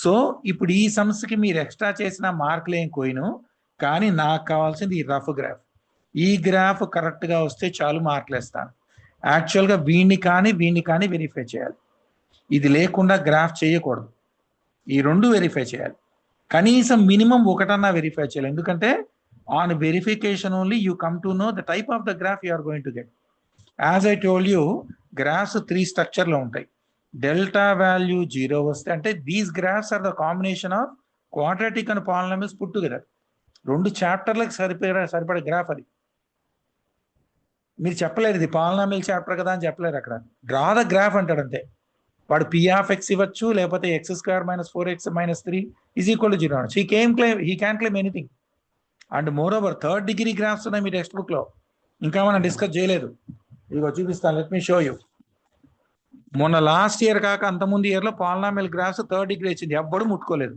సో ఇప్పుడు ఈ సమస్యకి మీరు ఎక్స్ట్రా చేసిన మార్కులు ఏం కోయిను, కానీ నాకు కావాల్సింది ఈ రఫ్ గ్రాఫ్. ఈ గ్రాఫ్ కరెక్ట్గా వస్తే చాలు మార్కులు వేస్తాను. యాక్చువల్గా వీడిని కానీ వెరిఫై చేయాలి. ఇది లేకుండా గ్రాఫ్ చేయకూడదు. ఈ రెండు వెరిఫై చేయాలి. కనీసం మినిమం ఒకటన్నా వెరిఫై చేయాలి. ఎందుకంటే on verification only you come to know the type of the graph you are going to get. As I told you, graphs 3 స్ట్రక్చర్లో ఉంటాయి. డెల్టా వాల్యూ 0 వస్తే అంటే these graphs are the combination of quadratic and polynomials put together. 2 చాప్టర్లకు సరిపడే graph అది. మీరు చెప్పలేరు ఇది పాలినామియల్ చాప్టర్ కదా అని చెప్పలేరు. అక్కడ డ్రా ద గ్రాఫ్ అంటాడు అంతే. వాడు P of x ఇవ్వచ్చు, లేకపోతే x² - 4x - 3 = 0. He can claim anything. And more over 3rd degree graphs ఉన్నాయి మీ టెక్స్ట్ బుక్ లో, ఇంకా మనం డిస్కస్ చేయలేదు. ఇదిగో చూపిస్తాను, లెట్ మీ షో యూ. మొన్న లాస్ట్ ఇయర్ కాక అంతకుముందు ఇయర్లో పాలినామియల్ గ్రాఫ్స్ 3rd degree వచ్చింది, ఎవ్వడు ముట్టుకోలేదు.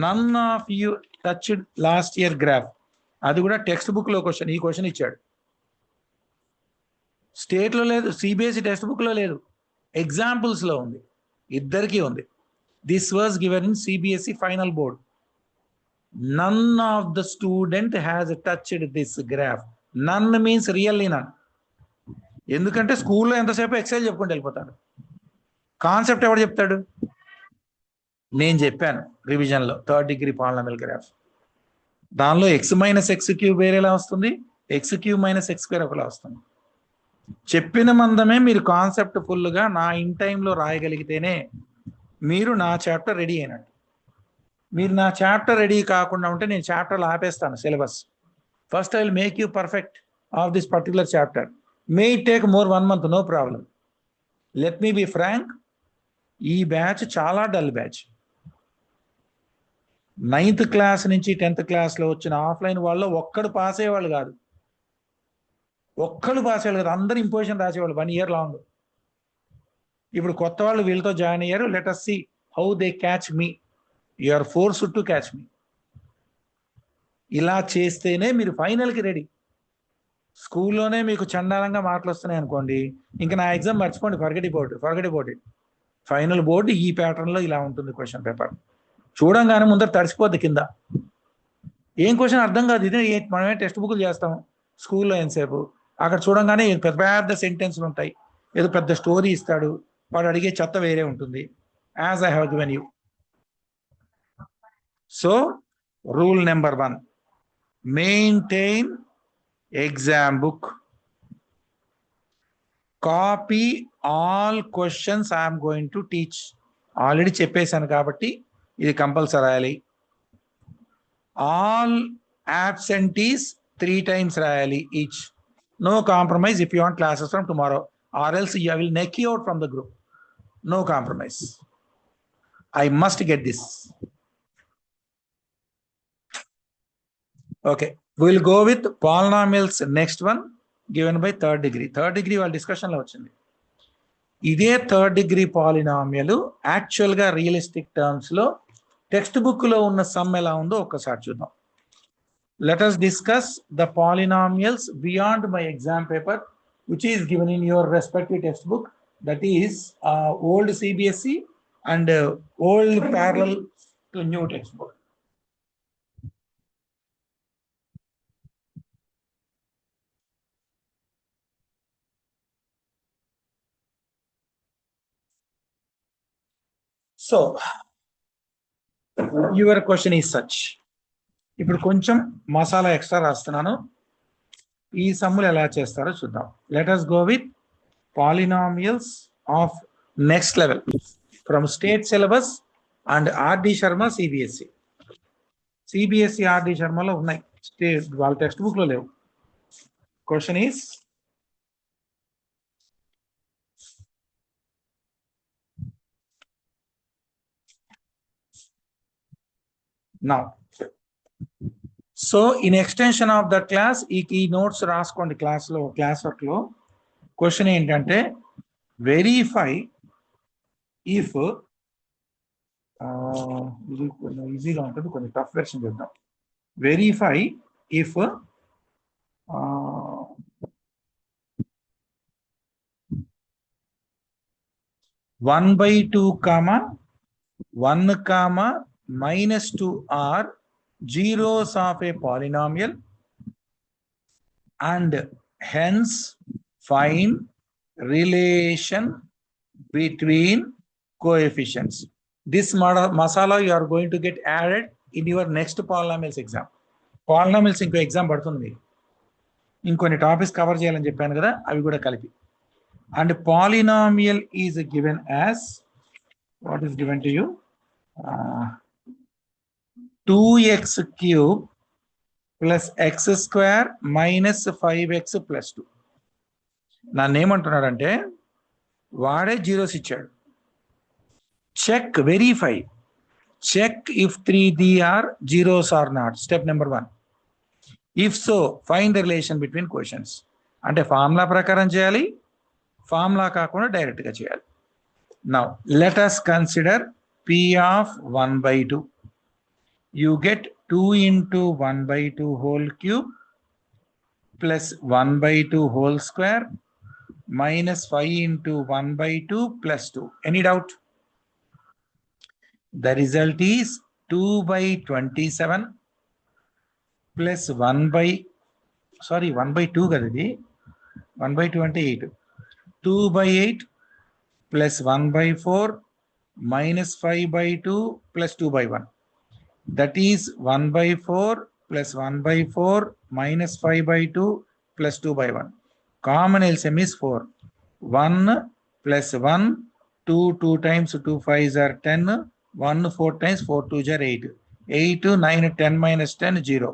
None of you touched last year graph. అది కూడా టెక్స్ట్ బుక్ లో క్వశ్చన్. ఈ క్వశ్చన్ ఇచ్చాడు. స్టేట్లో లేదు, సిబిఎస్ఈ టెక్స్ట్ బుక్ లో లేదు, ఎగ్జాంపుల్స్ లో ఉంది. ఇద్దరికీ ఉంది. This was given in CBSE final board. None of the student has touched this graph. None means really none. ఎందుకంటే స్కూల్లో ఎంతసేపు ఎక్సెల్ చెప్పుకుంటూ వెళ్ళిపోతాడు. కాన్సెప్ట్ ఎవరు చెప్తాడు? నేను చెప్పాను రివిజన్లో 3rd degree పాలినామియల్ గ్రాఫ్. దానిలో x-x³ వేరేలా వస్తుంది, x³ - x² ఒకలా వస్తుంది. చెప్పిన మందమే మీరు కాన్సెప్ట్ ఫుల్గా నా ఇన్ టైంలో రాయగలిగితేనే మీరు నా చాప్టర్ రెడీ అయినట్టు. మీరు నా చాప్టర్ రెడీ కాకుండా ఉంటే నేను చాప్టర్లు ఆపేస్తాను syllabus. First I will make you perfect of this particular chapter. May it take more 1 month, no problem. Let me be frank, ఈ బ్యాచ్ చాలా డల్ బ్యాచ్. 9th క్లాస్ నుంచి 10th క్లాస్లో వచ్చిన ఆఫ్లైన్ వాళ్ళు ఒక్కడు పాస్ అయ్యేవాళ్ళు కాదు. అందరూ ఇంపోజిషన్ రాసేవాళ్ళు 1 year లాంగ్. ఇప్పుడు కొత్త వాళ్ళు వీళ్ళతో జాయిన్ అయ్యారు. Let us see how they catch me. You are forced to catch me. ఇలా చేస్తేనే మీరు ఫైనల్కి రెడీ. స్కూల్లోనే మీకు చండాలంగా మార్కులు వస్తున్నాయి అనుకోండి, ఇంకా నా ఎగ్జామ్ మర్చిపోండి, forget about it. Final board ఈ ప్యాటర్న్లో ఇలా ఉంటుంది క్వశ్చన్ పేపర్. చూడంగానే ముందర తడిసిపోద్ది కింద. ఏం క్వశ్చన్ అర్థం కాదు. ఇదే మనమే టెక్స్ట్ బుక్లు చేస్తాం స్కూల్లో ఎంతసేపు. అక్కడ చూడంగానే పెద్ద పెద్ద సెంటెన్స్లు ఉంటాయి, ఏదో పెద్ద స్టోరీ ఇస్తాడు, వాడు అడిగే చెత్త వేరే ఉంటుంది. As I have given you. So rule number 1, maintain exam book. Copy all questions I'm going to teach. Already చెప్పేశాను కాబట్టి ఇది కంపల్సరీ రాయాలి. ఆల్ absentees 3 times రాయాలి each. No compromise if you want classes from tomorrow, or else I will knock you out from the group. No compromise. I must get this. Okay, we will go with polynomials. Next one given by 3rd degree. 3rd degree వాళ్ళ discussion లో వచ్చింది. ఇదే 3rd degree polynomial actual గా realistic terms లో text book లో ఉన్న some ఎలా ఉందో ఒక్కసారి చూద్దాం. Let us discuss the polynomials beyond my exam paper, which is given in your respective textbook. That is old CBSE and old parallel to new textbook. So your question is such. ఇప్పుడు కొంచెం masala extra రాస్తున్నాను. ఈ సమ్ములు ఎలా చేస్తారో చూద్దాం. Let us go with polynomials of next level from state syllabus and R.D. Sharma CBSE. CBSE R.D. Sharma లో ఉన్నాయి, state వాళ్ళ టెక్స్ట్ బుక్ లో లేవు. Question is now. So in extension of the class ఈ నోట్స్ రాసుకోండి. Class work లో question ఏంటంటే verify if, ఇది కొంచెం ఈజీగా ఉంటుంది, కొంచెం టఫ్ వెర్షన్ చేద్దాం. Verify if 1/2, 1, -2 are zeros of a polynomial and hence find relation between coefficients. This masala you are going to get added in your next polynomials exam. Polynomials ఇంకో exam పడుతుంది, ఇంకొన్ని topics cover చేయాలని చెప్పాను కదా, అవి కూడా కలిపి. And polynomial is given as, what is given to you? 2x cube plus x square minus 5x plus 2. నన్ను ఏమంటున్నాడంటే వాడే జీరోస్ ఇచ్చాడు. Check, verify, check if 3 are zeros or not. Step number 1. If so find the relation between questions. అంటే formula ప్రకారం చేయాలి, formula కాకుండా direct గా చేయాలి. Now let us consider p of 1/2. You get 2 into 1/2 whole cube plus 1/2 whole square minus 5 into 1/2 plus 2. Any doubt? The result is 2/27 plus 1/2 కదా ఇది, 1/2 అంటే 8. 2/8 plus 1/4 minus 5/2 plus 2/1. That is 1/4 plus 1/4 minus 5/2 plus 2/1. Common LCM is 4. 1 plus 1, 2 times 2 5s are 10. 1 4 times 4 2s are 8. 8 9 10 minus 10 0.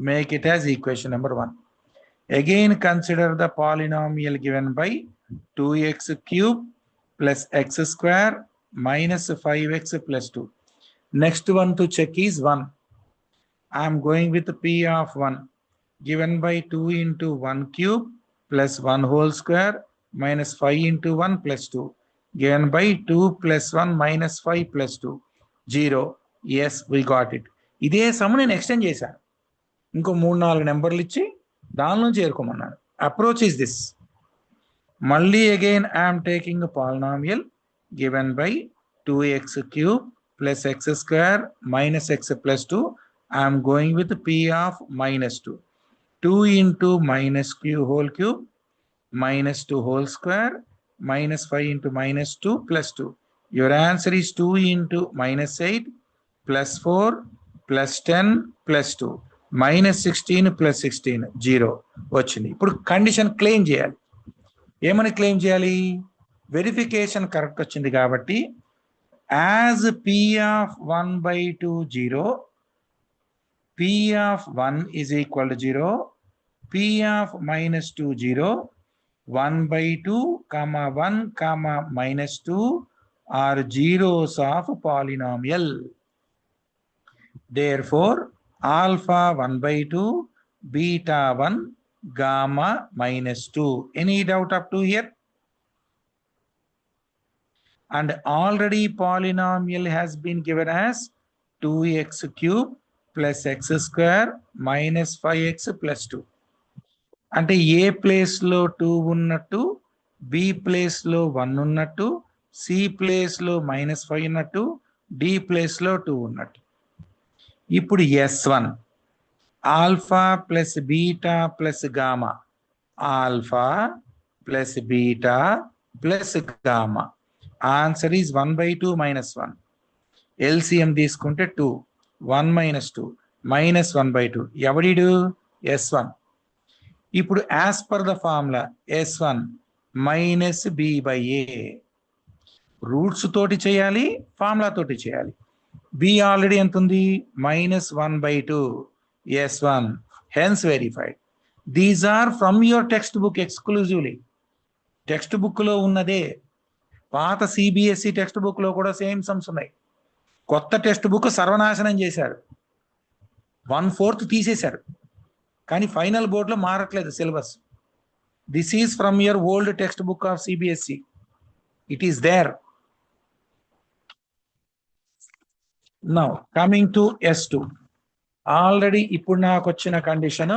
Make it as equation number 1. Again consider the polynomial given by 2x cube plus x square minus 5x plus 2. Next one to check is 1. I am going with p of 1 given by 2 into 1 cube plus 1 whole square minus 5 into 1 plus 2 given by 2 plus 1 minus 5 plus 2 0. Yes, we got it. ఇదే sum నేను extend చేశాను, ఇంకో 3-4 నెంబర్లు ఇచ్చి దానిలో చేరుకోమన్నాను. Approach is this. మళ్ళీ again I'm taking polynomial given by 2x cube plus x square minus x plus 2. I am going with p of -2. 2 into minus q whole cube minus 2 whole square minus 5 into -2 plus 2. Your answer is 2 into -8 plus 4 plus 10 plus 2 minus 16 plus 16 0 వచ్చింది. ఇప్పుడు condition claim చేయాలి. ఏమని claim చేయాలి? Verification correct వచ్చింది కాబట్టి as p of 1/2 0, p of 1 is equal to 0, p of -2 0, 1/2, 1, -2 are zeros of polynomial. Therefore, alpha 1/2, beta 1, gamma -2. Any doubt up to here? And already polynomial has been given as 2x cube plus x square minus 5x plus 2. అంటే ఏ place లో 2 ఉన్నట్టు, B place లో 1 ఉన్నట్టు, C place లో -5 ఉన్నట్టు, D place లో 2 ఉన్నట్టు. ఇప్పుడు S1 alpha plus beta plus gamma, alpha plus beta plus gamma. Answer is 1/2 - 1. LCM తీసుకుంటే 2, 1 - 2 -1/2. ఎవడిడు? S1. ఇప్పుడు as per the formula S1 - B/A. Roots తోటి చేయాలి, ఫార్ములా తోటి చేయాలి. B ఆల్రెడీ ఎంత ఉంది? -1/2. S1 hence verified. These are from your text book exclusively. Text book లో ఉన్నదే. పాత సిబిఎస్ఈ టెక్స్ట్ బుక్ లో కూడా సేమ్ సమ్స్ ఉన్నాయి. కొత్త టెక్స్ట్ బుక్ సర్వనాశనం చేశారు, 1/4 తీసేశారు. కానీ ఫైనల్ బోర్డులో మారట్లేదు syllabus. This is from your old textbook of CBSE. It is there. Now coming to S2. Already ఇప్పుడు నాకు వచ్చిన condition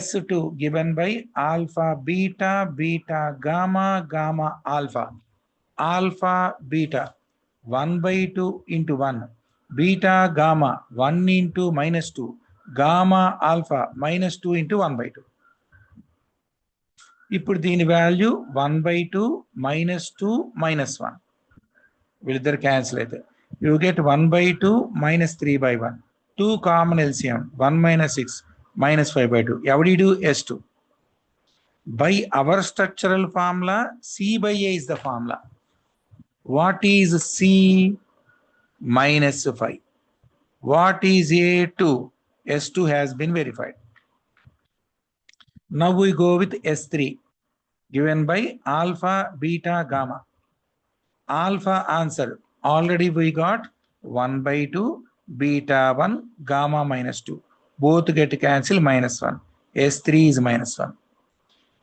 S2 given by alpha beta beta gamma gamma alpha. Alpha beta 1/2 into 1, beta gamma 1 into -2, gamma alpha -2 into 1/2. ఇప్పుడు దీని value 1/2 -2 -1. వీళ్ళిద్దరు cancel అయితే you get 1/2 -3/1. 2 common LCM 1 - 6 -5/2. ఎవడిడు? S2. By our structural formula, C/A is the formula. What is C? -5. What is A2? S2 has been verified. Now we go with S3 given by alpha beta gamma. Alpha answer already we got 1/2 beta 1 gamma -2. Both get cancelled, -1. S3 is -1.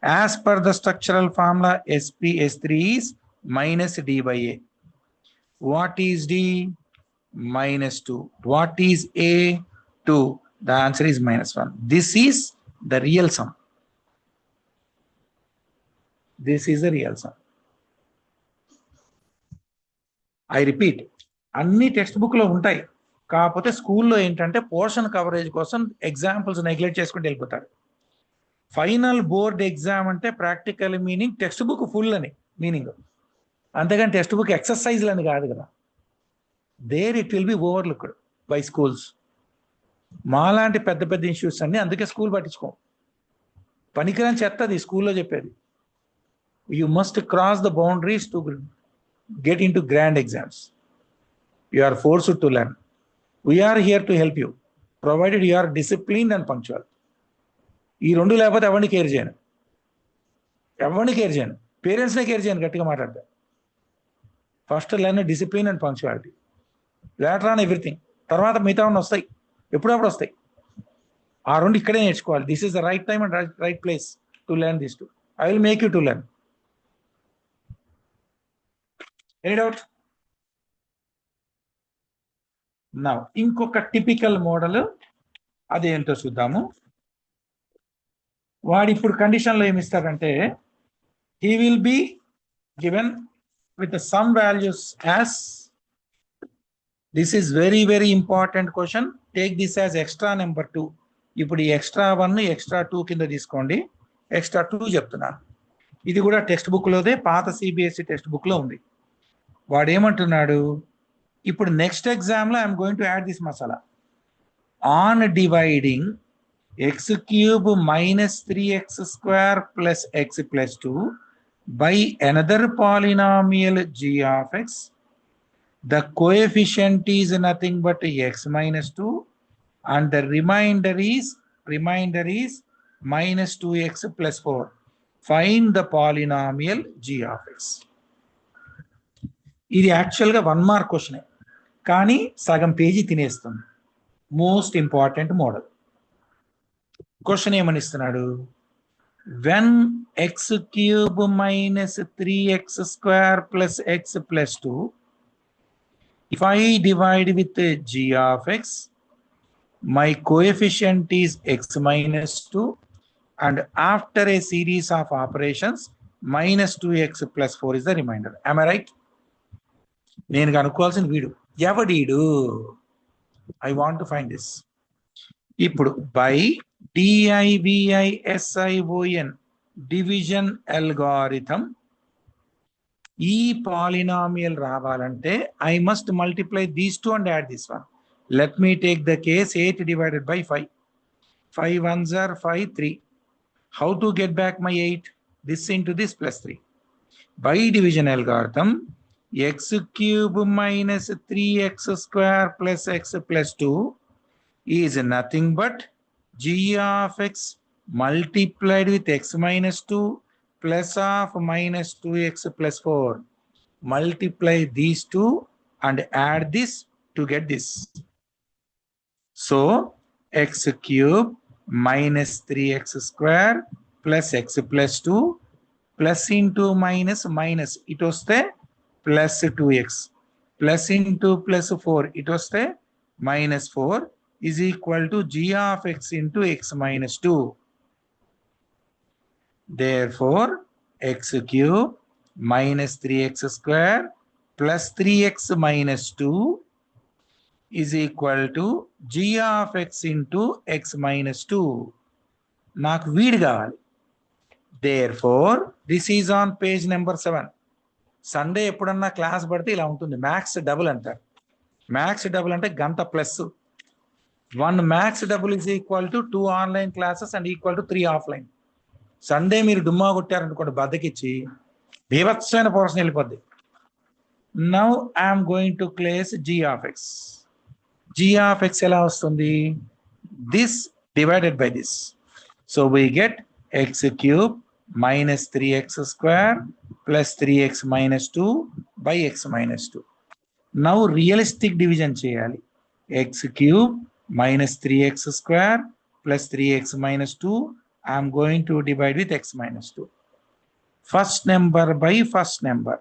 As per the structural formula, S3 is -D/A. What is D? -2. What is A? 2. The answer is -1. This is the real sum. This is the real sum. I repeat, అన్ని text book లో ఉంటాయి. కాకపోతే స్కూల్లో ఏంటంటే portion coverage కోసం examples neglect చేసుకుంటూ వెళ్ళిపోతారు. Final board exam అంటే practical meaning text book full అని మీనింగ్, అంతేగాని టెక్స్ట్ బుక్ ఎక్సర్సైజ్లు అని కాదు కదా. There it will be overlooked by schools. మాలాంటి పెద్ద పెద్ద ఇన్స్టిట్యూట్స్ అన్ని అందుకే స్కూల్ పట్టించుకోం. పనికిరాని చెత్తది స్కూల్లో చెప్పేది. You must cross the boundaries to get into grand exams. You are forced to learn. We are here to help you, provided you are disciplined and punctual. ఈ రెండు లేకపోతే ఎవరిని కేర్ చేయను, పేరెంట్స్నే కేర్ చేయను. గట్టిగా మాట్లాడతా. First learn discipline and punctuality, later on everything. తర్వాత మిగతా వస్తాయి, ఎప్పుడప్పుడు వస్తాయి. ఆ రెండు ఇక్కడే నేర్చుకోవాలి. This is the right time and right place to learn this to. I will make you to learn. Any doubt? Now, ఇంకొక టిపికల్ మోడల్ అదేంటో చూద్దాము. వాడు ఇప్పుడు కండిషన్లో ఏమి ఇస్తాడంటే, he will be given with some values as, this is very very important question, take this as extra number 2. ఇప్పుడు ఈ extra 1 extra 2 కింద తీసుకోండి. extra 2 చెప్తున్నాను. ఇది కూడా టెక్స్ట్ బుక్ లోదే, పాత సిబిఎస్ఈ టెక్స్ట్ బుక్ లో ఉంది. వాడు ఏమంటున్నాడు, ఇప్పుడు నెక్స్ట్ ఎగ్జామ్లో I'm going to add this masala. On dividing x³ -3x² + x + 2 by another polynomial g of x, the coefficient is nothing but x - 2 and the remainder is -2x + 4. Find the polynomial g of x. ఇది యాక్చువల్గా 1 mark క్వశ్చనే, కానీ సగం page తినేస్తుంది. Most important model. Question ఏమని ఇస్తున్నాడు, when x³ -3x² + x + 2, if I divide with g of x, my coefficient is x - 2 and after a series of operations -2x + 4 is the remainder. Am I right? నేను కనుక్కోవాల్సిన వీడు ఎవడీడు. I want to find this. ఇప్పుడు by DIVISION division algorithm ఈ polynomial రావాలంటే I must multiply these two and add this one. Let me take the case 8 divided by 5. 5 ones are 5, 3. How to get back my 8? This into this plus 3. By division algorithm, x cube minus 3x square plus x plus 2 is nothing but g of x multiplied with x minus 2 plus of minus 2x plus 4. Multiply these two and add this to get this. So x cube minus 3x square plus x plus 2 plus into minus minus it వస్తే plus 2x plus into plus 4 it వస్తే minus 4 is equal to g of x into x minus 2. Therefore x cube minus 3x square plus 3x minus 2 is equal to g of x into x minus 2. నాకు వీడు కావాలి. Therefore this is on page number 7. Sunday ఎప్పుడన్నా class పడితే ఇలా ఉంటుంది. Maths double అంటారు. Maths double అంటే గంట plus 1 maths double is equal to 2 online classes and equal to 3 offline. Sunday మీరు డుమ్మా కొట్టారనుకోండి బద్దకిచ్చి బీభత్సమైన పోర్షన్ వెళ్ళిపోద్ది. Now I'm going to place g of x. g of x ఎలా వస్తుంది? This divided by this. So we get x cube minus 3x square plus 3x minus 2 by x minus 2. Now realistic division చేయాలి. x cube minus 3x square plus 3x minus 2 I am going to divide with x minus 2. First number by first number.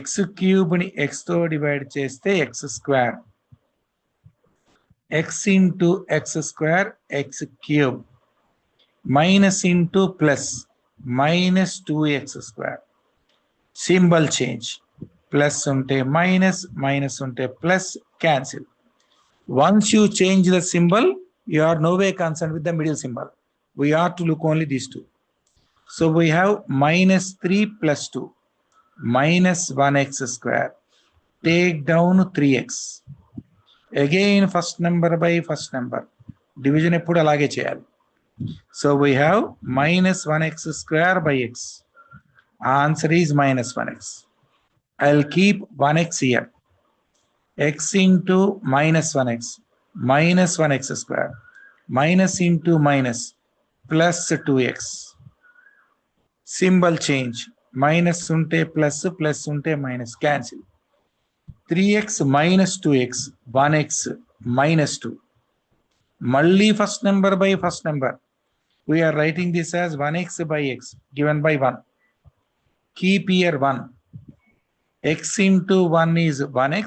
x cube ని x తో divide చేస్తే x square. x into x square x cube. Minus into plus minus 2x square. Symbol change. Plus unte minus, minus unte plus, cancel. Once you change the symbol, you are no way concerned with the middle symbol. We are to look only these two. So we have minus 3 plus 2 minus 1x square. Take down 3x. Again first number by first number. Division eppudu alage cheyali. So we have minus 1x square by x. Answer is minus 1x. I'll keep 1x here. X into minus 1x. Minus 1x square. Minus into minus. Plus 2x. Symbol change. Minus unte plus, plus unte minus. Cancel. 3x minus 2x. 1x minus 2. Malli first number by first number. We are writing this as 1x by x given by 1. Keep here 1. X into 1 is 1x.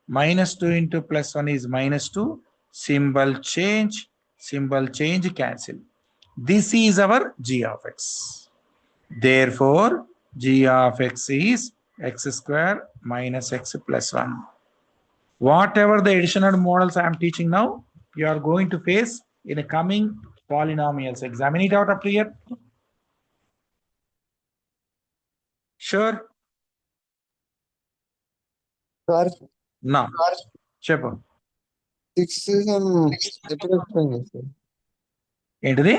Minus 2 into plus 1 is minus 2. Symbol change. Symbol change, cancel. This is our g of x. Therefore, g of x is x square minus x plus 1. Whatever the additional models I am teaching now, you are going to face in a coming polynomials. Examine it out up to here. Sure. Sir, Now, చెప్పు. 6 sum ఎప్పుడు వస్తుంది sir? ఏంటిది?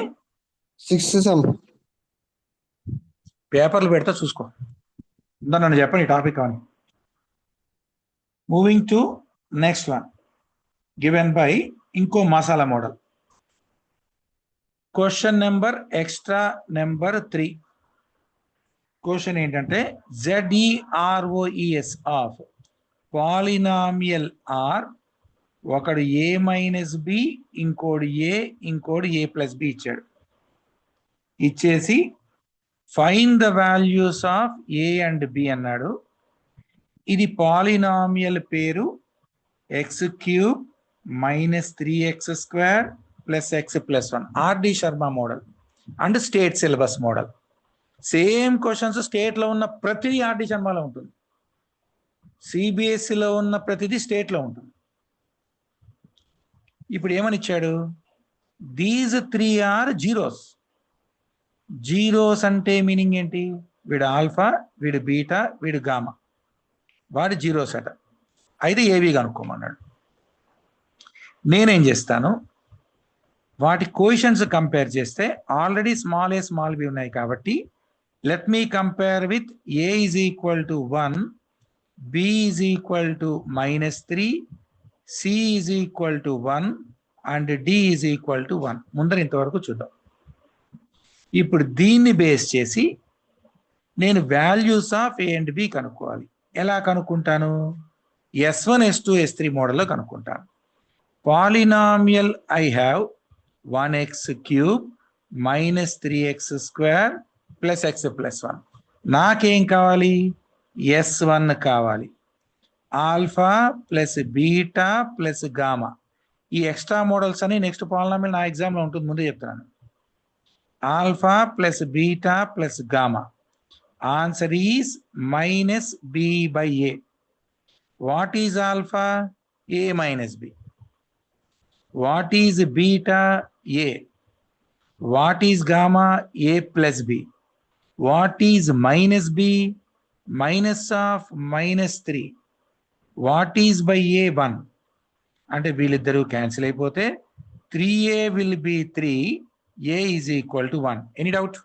6 sum. పేపర్లు పెడతా చూసుకో. నన్ను చెప్పండి topic అని. Moving to next one given by ఇంకో masala model. Question number extra number 3. Question ఏంటంటే ZEROES ఆఫ్ పాలినామియల్ ఆర్. ఒకడు a మైనస్ బి, ఇంకోడు a, ఇంకోడు a ప్లస్ బి ఇచ్చాడు. ఇచ్చేసి find the values of a and b అన్నాడు. ఇది పాలినామియల్ పేరు x cube minus 3x square plus x plus 1. RD Sharma model and state syllabus model. Same questions స్టేట్లో ఉన్న ప్రతిదీ ఆర్డి శర్మలో ఉంటుంది, సిబిఎస్ఈలో ఉన్న ప్రతిదీ స్టేట్లో ఉంటుంది. ఇప్పుడు ఏమని ఇచ్చాడు? These 3 are zeros. జీరోస్ అంటే మీనింగ్ ఏంటి? వీడు ఆల్ఫా, వీడు బీటా, వీడు గామా, వాడి జీరో సెట్. అయితే ఏవి కనుక్కోమన్నాడు. నేనేం చేస్తాను, వాటి కోఎఫిషియెంట్స్ కంపేర్ చేస్తే already small A small B ఉన్నాయి కాబట్టి let me compare with A is equal to 1, B is equal to -3, C is equal to 1 and D is equal to 1. ముందర ఇంతవరకు చూద్దాం. ఇప్పుడు దీన్ని బేస్ చేసి నేను values of A and B కనుక్కోవాలి. ఎలా కనుక్కుంటాను? S1, S2, S3 మోడల్లో కనుక్కుంటాను. Polynomial I have 1x³ -3x² + x + 1. నాకేం కావాలి? S1 కావాలి. Alpha plus beta plus gamma. ఈ ఎక్స్ట్రా మోడల్స్ అని నెక్స్ట్ పాలినామియల్ నా ఎగ్జామ్లో ఉంటుంది, ముందే చెప్తున్నాను. Alpha plus beta plus gamma. Answer is -b/a. What is alpha? A minus b. What is beta? A. What is gamma? A plus b. What is minus b? Minus of -3. What is by a? 1. అంటే వీళ్ళిద్దరూ cancel అయిపోతే 3a will be 3, a is equal to 1. Any doubt?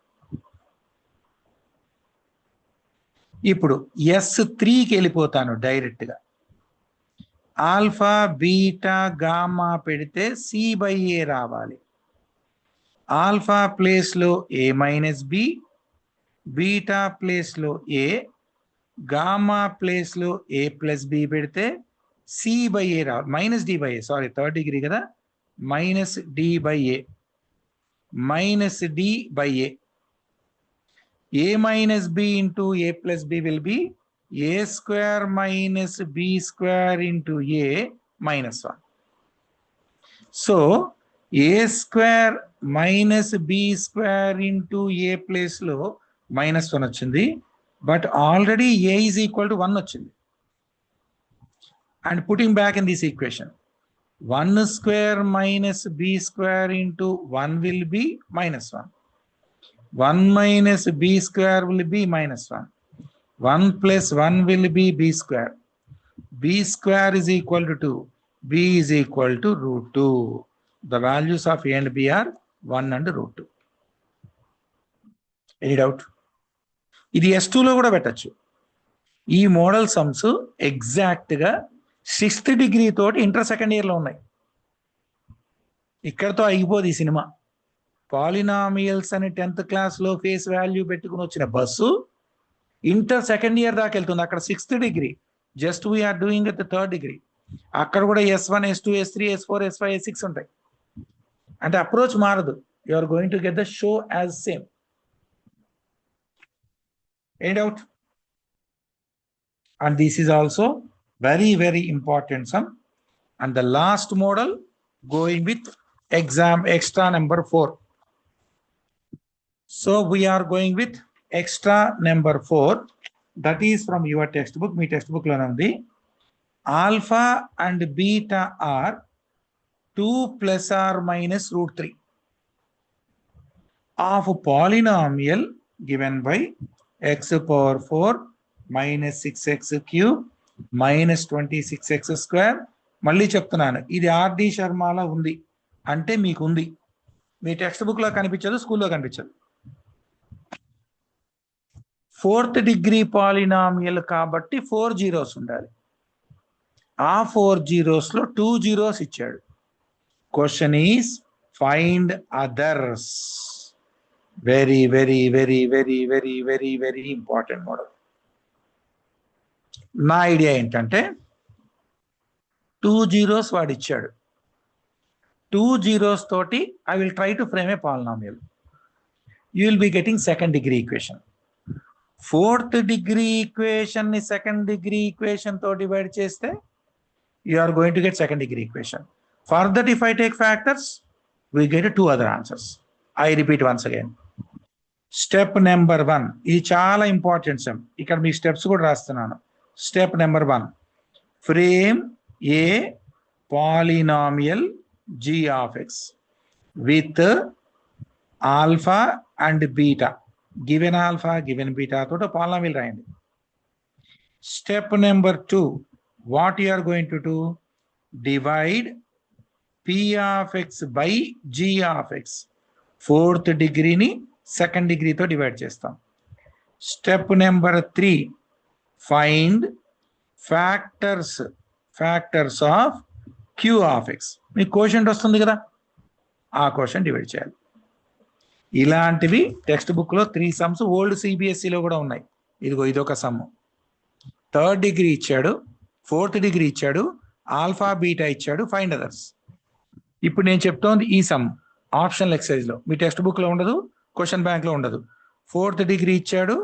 ఇప్పుడు S3కి వెళ్ళిపోతాను డైరెక్ట్గా. Alpha beta gamma పెడితే C/A రావాలి. Alpha ప్లేస్లో A - b, beta ప్లేస్లో A, గామా ప్లేస్లో A + b పెడితే C/A రావాలి. -d/a, సారీ, థర్డ్ డిగ్రీ కదా, -d/a. -d/a. A minus b into a plus b will be a² minus b² into a minus 1. So a² minus b² into a place లో -1 వచ్చింది, but already a is equal to 1 వచ్చింది. And putting back in this equation, 1² minus b² into 1 will be -1. 1 minus b² will be -1. 1 plus 1 will be b². b² is equal to 2. b is equal to √2. The values of a and b are 1 and √2. Any doubt? ఇది S2 లో కూడా పెట్టచ్చు. ఈ model sums ఎగ్జాక్ట్గా 6th degree తోటి inter second ఇయర్లో ఉన్నాయి. ఇక్కడతో అయిపోదు ఈ సినిమా. పాలినామియల్స్ అని 10th క్లాస్లో ఫేస్ వాల్యూ పెట్టుకుని వచ్చిన బస్సు ఇంటర్ సెకండ్ ఇయర్ దాకా వెళ్తుంది. అక్కడ 6th degree, just we are doing at the 3rd degree. అక్కడ కూడా S1, S2, S3, S4, S5, S6 ఉంటాయి. అంటే అప్రోచ్ మారదు. You are going to get the show as same. Any doubt? And this is also very, very important sum. And the last model going with exam extra number 4. So we are going with extra number 4. That is from your textbook. Me textbook lo undi. Alpha and beta are 2 plus or minus √3 of a polynomial given by x power 4 minus 6x³ -26x². మళ్ళీ చెప్తున్నాను, ఇది RD శర్మలా ఉంది అంటే మీకు ఉంది. మీ text book లో కనిపించదు, స్కూల్లో కనిపించదు. 4th డిగ్రీ పాలినామియల్ కాబట్టి 4 zeros ఉండాలి. ఆ 4 zeros లో 2 zeros ఇచ్చాడు. Question is find others. Very very very very very very very important model. నా ఐడియా ఏంటంటే 2 zeros వాడు ఇచ్చాడు. 2 zeros తోటి I will try to frame a polynomial. You will be getting 2nd degree equation. 4th degree equation ని 2nd degree equation తో divide చేస్తే you are going to get 2nd degree equation. For that if I take factors we get 2 other answers. I repeat once again. Step number 1, ఇది చాలా important some. ఇక్కడ మీ steps కూడా రాస్తున్నాను. Step number 1, frame a polynomial g of x with alpha and beta. Given alpha given beta తోటి polynomial రాయండి. Step number 2, what you are going to do? Divide p of x by g of x. 4th డిగ్రీని 2nd డిగ్రీతో divide చేస్తాం. Step number 3, find factors of q of x. మీకు quotient వస్తుంది కదా, ఆ quotient divide చేయాలి. ఇలాంటివి text book లో 3 sums old సిబిఎస్ఈలో కూడా ఉన్నాయి. ఇదిగో ఇదొక సమ్. 3rd డిగ్రీ ఇచ్చాడు, 4th డిగ్రీ ఇచ్చాడు, ఆల్ఫా బీటా ఇచ్చాడు, ఫైండ్ అదర్స్. ఇప్పుడు నేను చెప్తోంది ఈ సమ్ ఆప్షనల్ ఎక్సర్సైజ్ లో, మీ టెక్స్ట్ బుక్ లో ఉండదు, క్వశ్చన్ బ్యాంక్ లో ఉండదు. 4th డిగ్రీ ఇచ్చాడు,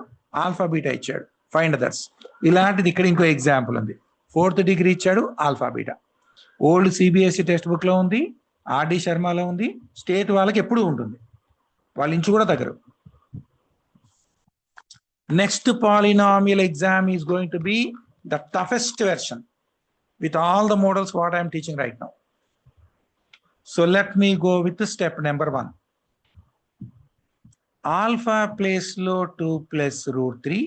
ఆల్ఫా బీటా ఇచ్చాడు, ఫైండ్ అదర్స్. ఇలాంటిది ఇక్కడ ఇంకో ఎగ్జాంపుల్ ఉంది. 4th డిగ్రీ ఇచ్చాడు, alpha beta. Old CBSE text book లో ఉంది, ఆర్డి శర్మలో ఉంది, స్టేట్ వాళ్ళకి ఎప్పుడు ఉంటుంది, వాళ్ళ ఇంచు కూడా దగ్గర. Next polynomial exam is going to be the toughest version with all the models what I am teaching right now. So let me go with step number 1. Alpha place lo 2 plus root 3,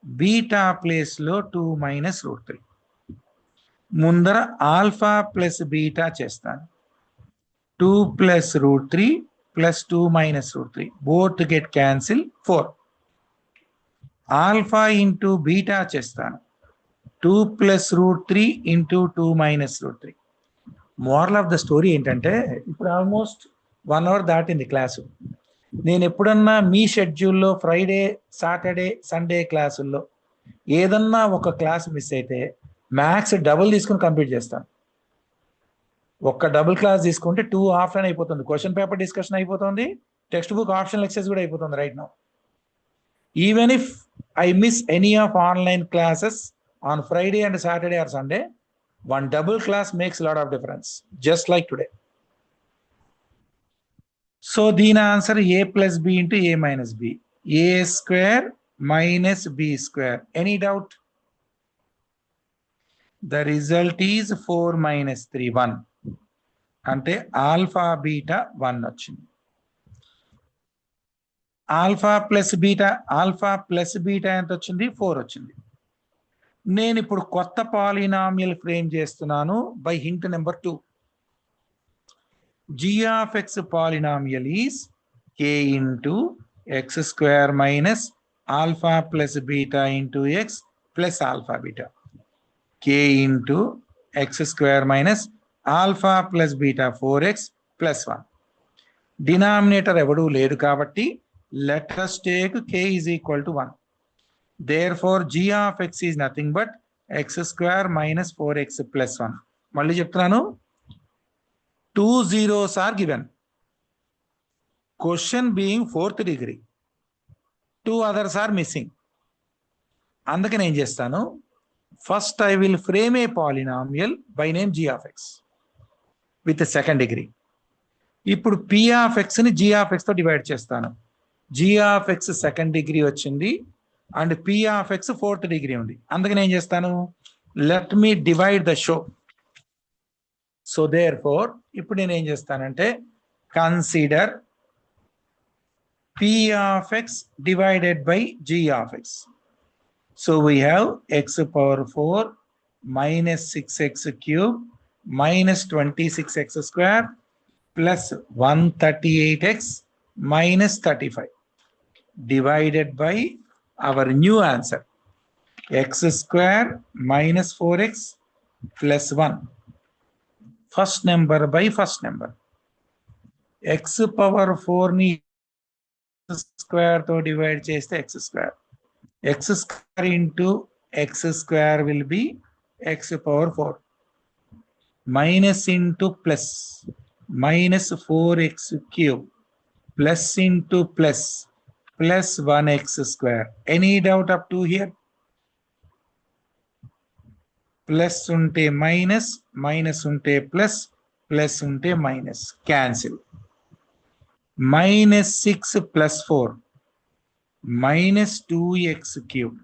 beta place lo 2 minus root 3. Mundara alpha plus beta chestanu. 2 plus root 3 plus 2 minus root 3. Both get cancel 4. Alpha into beta chestanu. 2 plus root 3 into 2 minus root 3. Moral of the story ఏంటంటే, ఇప్పుడు almost 1 hour దాటింది class. నేను ఎప్పుడన్నా మీ షెడ్యూల్లో Friday Saturday Sunday క్లాసుల్లో ఏదన్నా ఒక class miss అయితే మ్యాథ్స్ డబుల్ తీసుకుని కంప్లీట్ చేస్తాను. ఒక్క డబుల్ క్లాస్ తీసుకుంటే 2 ఆఫ్లైన్ అయిపోతుంది, క్వశ్చన్ పేపర్ డిస్కషన్ అయిపోతుంది, టెక్స్ట్ బుక్ ఆప్షనల్ ఎక్సర్సైజ్ కూడా అయిపోతుంది right now. Even if I miss any of online classes on Friday and Saturday or Sunday, one double class makes a lot of difference, just like today. So the answer A plus B into A minus B. A square minus B square. Any doubt? The result is 4 minus 3, 1. Ante alpha beta 1 వచ్చింది. Alpha plus beta ఎంత వచ్చింది? 4 వచ్చింది. నేను ఇప్పుడు కొత్త polynomial frame చేస్తున్నాను by hint number 2. g of x polynomial is k into x square minus alpha plus beta into x plus alpha beta. k into x square minus alpha plus beta 4x plus 1. Denominator ఎవడూ లేడు కాబట్టి let us take k is equal to 1. Therefore, g of x is nothing but x square minus 4x plus 1. మళ్ళీ చెప్తున్నాను, 2 zeros are given. Question being 4th degree. 2 others are missing. అందుకని ఏం చేస్తాను, first I will frame a polynomial by name g of x with 2nd degree. ఇప్పుడు p of x ని g of x తో divide చేస్తాను. g of x 2nd degree వచ్చింది and p of x 4th degree ఉంది. అందుకని ఏం చేస్తాను, let me divide the show. So therefore ఇప్పుడు నేను ఏం చేస్తానంటే, consider p of x divided by g of x. So we have x power 4 minus 6x cube minus 26x square plus 138x minus 35 divided by our new answer x square minus 4x plus 1. First number by first number. x power 4 ni square to divide cheste x square. x square into x square will be x power 4 minus into plus minus 4x cube plus into plus 1x square. Any doubt up to here? Plus unte minus, minus unte plus, plus unte minus. Cancel. Minus 6 plus 4. Minus 2x cube.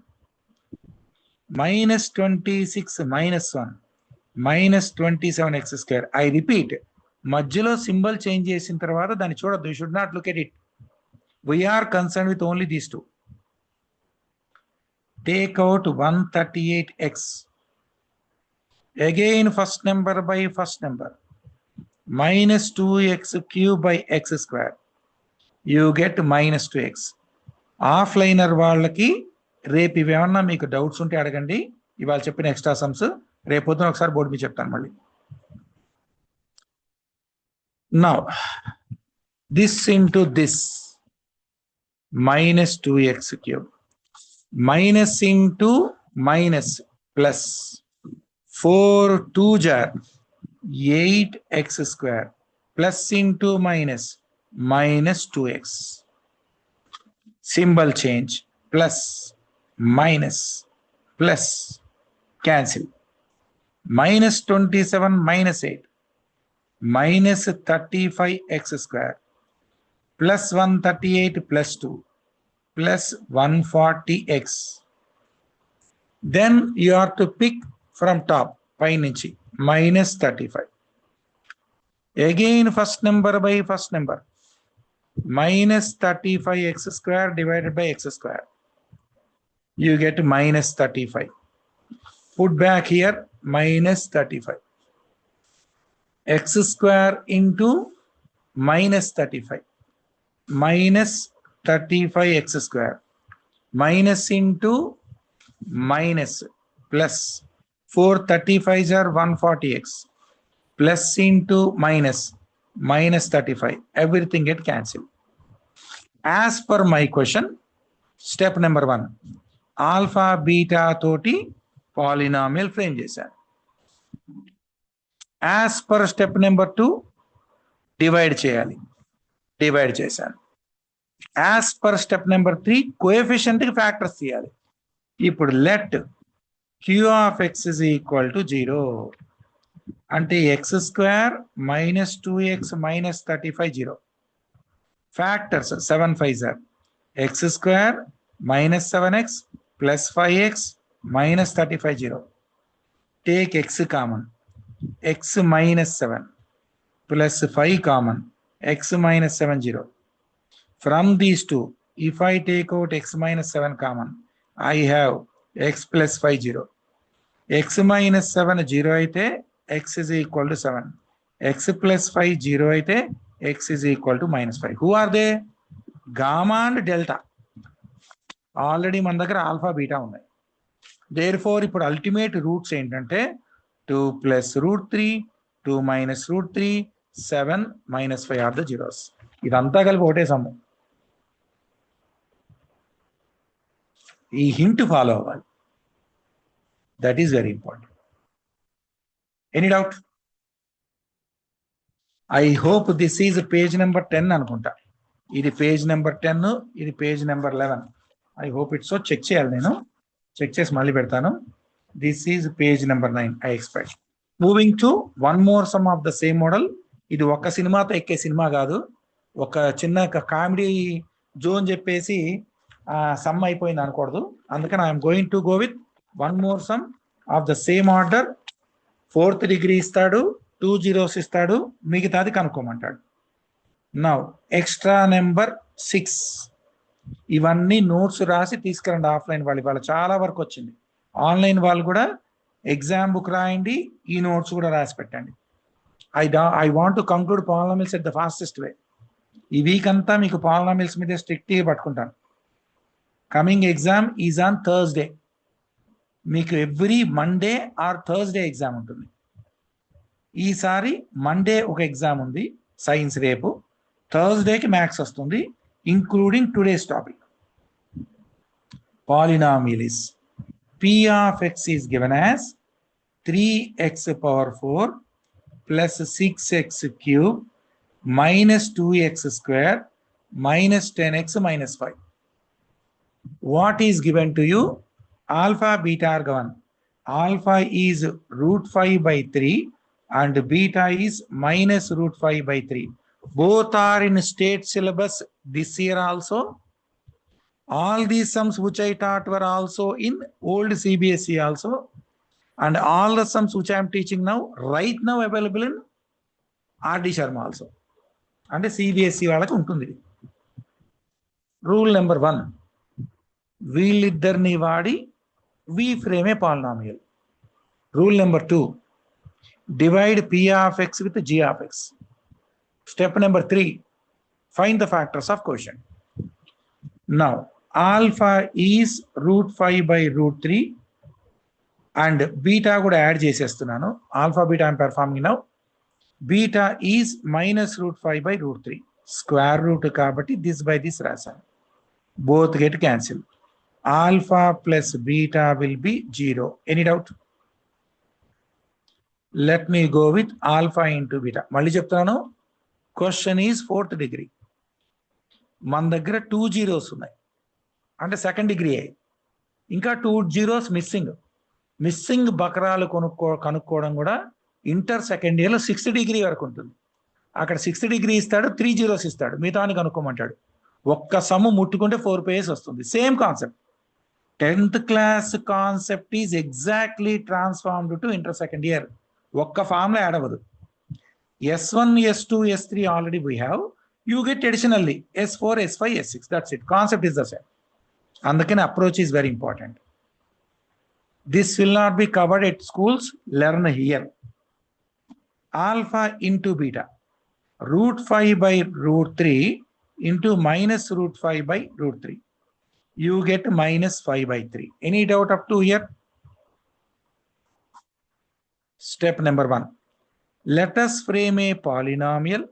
Minus 26 minus 1. Minus 27x square. I repeat. మధ్యలో symbol change చేసిన తర్వాత దాన్ని చూడొద్దు. You should not look at it. We are concerned with only these two. Take out 138x. Again, first number by first number. Minus 2x cube by x square. You get minus 2x. ఆఫ్లైనర్ వాళ్ళకి రేపు ఇవేమన్నా మీకు doubts ఉంటే అడగండి. ఇవాళ చెప్పిన extra sums రేపు పొద్దున ఒకసారి బోర్డు మీద చెప్తాను మళ్ళీ. Now this into this minus 2x cube. Minus into minus plus 4 2 jar 8x square plus into minus minus 2x. Symbol change plus minus plus cancel. Minus 27 minus 8 minus 35x square plus 138 plus 2 plus 140x. Then you have to pick from top పైనుంచి minus 35. Again first number by first number. Minus 35x square divided by x square. You get minus 35. Put back here minus 35. X square into minus 35. Minus 35x square. Minus into minus plus 435s are 140x. Plus into minus minus 35. Everything get cancelled. As per my question, step number 1. Alpha beta toti polynomial frame చేశాను. As per step number 2, divide చేయాలి. Divide చేశాను. As per step number 3 coefficient కి factors తీయాలి. ఇప్పుడు let q of x is equal to 0 అంటే x square minus 2x minus 35 0. Factors 7 5 are x square minus 7x plus 5x minus 35 0. Take x common, x minus 7 plus 5 common, x minus 7 0. From these two, if I take out x minus 7 common, I have x plus 5 0. X minus 7 0 అయితే x is equal to 7. X plus 5 0 అయితే x is equal to minus 5. Who are they? Gamma and delta. Already మన దగ్గర alpha beta ఉన్నాయి. Therefore ఇప్పుడు ultimate roots ఏంటంటే 2 plus root 3, 2 minus root 3, 7 minus 5 are the zeros. ఇదంతా కలిపి ఒకటే sum. ఈ హింట్ ఫాలో అవ్వాలి. That is very important. Any doubt? I hope this is page number 10 అనుకుంటా. ఇది పేజ్ నెంబర్ 10, ఇది page number 11. I hope it's. So check చేయాలి, నేను చెక్ చేసి మళ్ళీ పెడతాను. This is page number 9 I expect. Moving to one more sum of the same model. ఇది ఒక సినిమాతో ఎక్కే సినిమా కాదు, ఒక చిన్న కామెడీ జోన్ చెప్పేసి సమ్ అయిపోయింది అనకూడదు. అందుకని I'm going to go with one more sum of the same order. 4th degree ఇస్తాడు, 2 zeros ఇస్తాడు, మిగతాది కనుక్కోమంటాడు. Now extra number 6. ఇవన్నీ నోట్స్ రాసి తీసుకురండి. ఆఫ్లైన్ వాళ్ళు ఇవాళ చాలా వరకు వచ్చింది. ఆన్లైన్ వాళ్ళు కూడా ఎగ్జామ్ బుక్ రాయండి, ఈ నోట్స్ కూడా రాసి పెట్టండి. I want to conclude polynomials at the fastest way. ఈ వీక్ అంతా మీకు polynomials మీద స్ట్రిక్ట్గా పట్టుకుంటాను. Coming exam is on Thursday. మీకు every Monday or Thursday exam ఉంటుంది. ఈసారి మండే ఒక ఎగ్జామ్ ఉంది సైన్స్, రేపు థర్స్డేకి మ్యాథ్స్ వస్తుంది, including today's topic. Polynomial is p of x is given as 3x power 4 plus 6x cube minus 2x square minus 10x minus 5. What is given to you? Alpha, beta are given. Alpha is root 5 by 3 and beta is minus root 5 by 3. Both are in state syllabus this year also. All these sums which I taught were also in old CBSE also. And all the sums which I am teaching now, right now available in RD Sharma also. And CBSE వాళ్ళకి ఉంటుంది. Rule number 1, వీళ్ళిద్దరిని వాడి we frame a polynomial. Rule number 2, divide p of x with g of x. Step number 3, find the factors of quotient. Now alpha is root 5 by root 3 and beta కూడా add చేసేస్తున్నాను. Alpha beta I'm performing now. Beta is minus root 5 by root 3. Square root కాబట్టి this by this రాశాను. Both get cancel. Alpha plus beta will be 0. Any doubt? Let me go with alpha into beta. మళ్ళీ చెప్తున్నాను, question is 4th degree. మన దగ్గర 2 zeros ఉన్నాయి అంటే 2nd degree అయ్యి, ఇంకా 2 zeros మిస్సింగ్ బకరాలు కనుక్కోవడం కూడా ఇంటర్ సెకండ్ ఇయర్లో 6th degree వరకు ఉంటుంది. అక్కడ 6th degree ఇస్తాడు, 3 zeros ఇస్తాడు, మిగతాని కనుక్కోమంటాడు. ఒక్క సమ్ము ముట్టుకుంటే 4 pages వస్తుంది. Same concept. 10th class concept is exactly transformed to inter second year. ఒక్క ఫార్ములా యాడ్ అవ్వదు. S1, S2, S3 already we have. You get additionally S4, S5, S6. That's it. Concept is the same. అందుకని approach is very important. This will not be covered at schools. Learn here. Alpha into beta. Root 5 by root 3 into minus root 5 by root 3. You get minus 5 by 3. Any doubt up to here? Step number 1. Let us frame a polynomial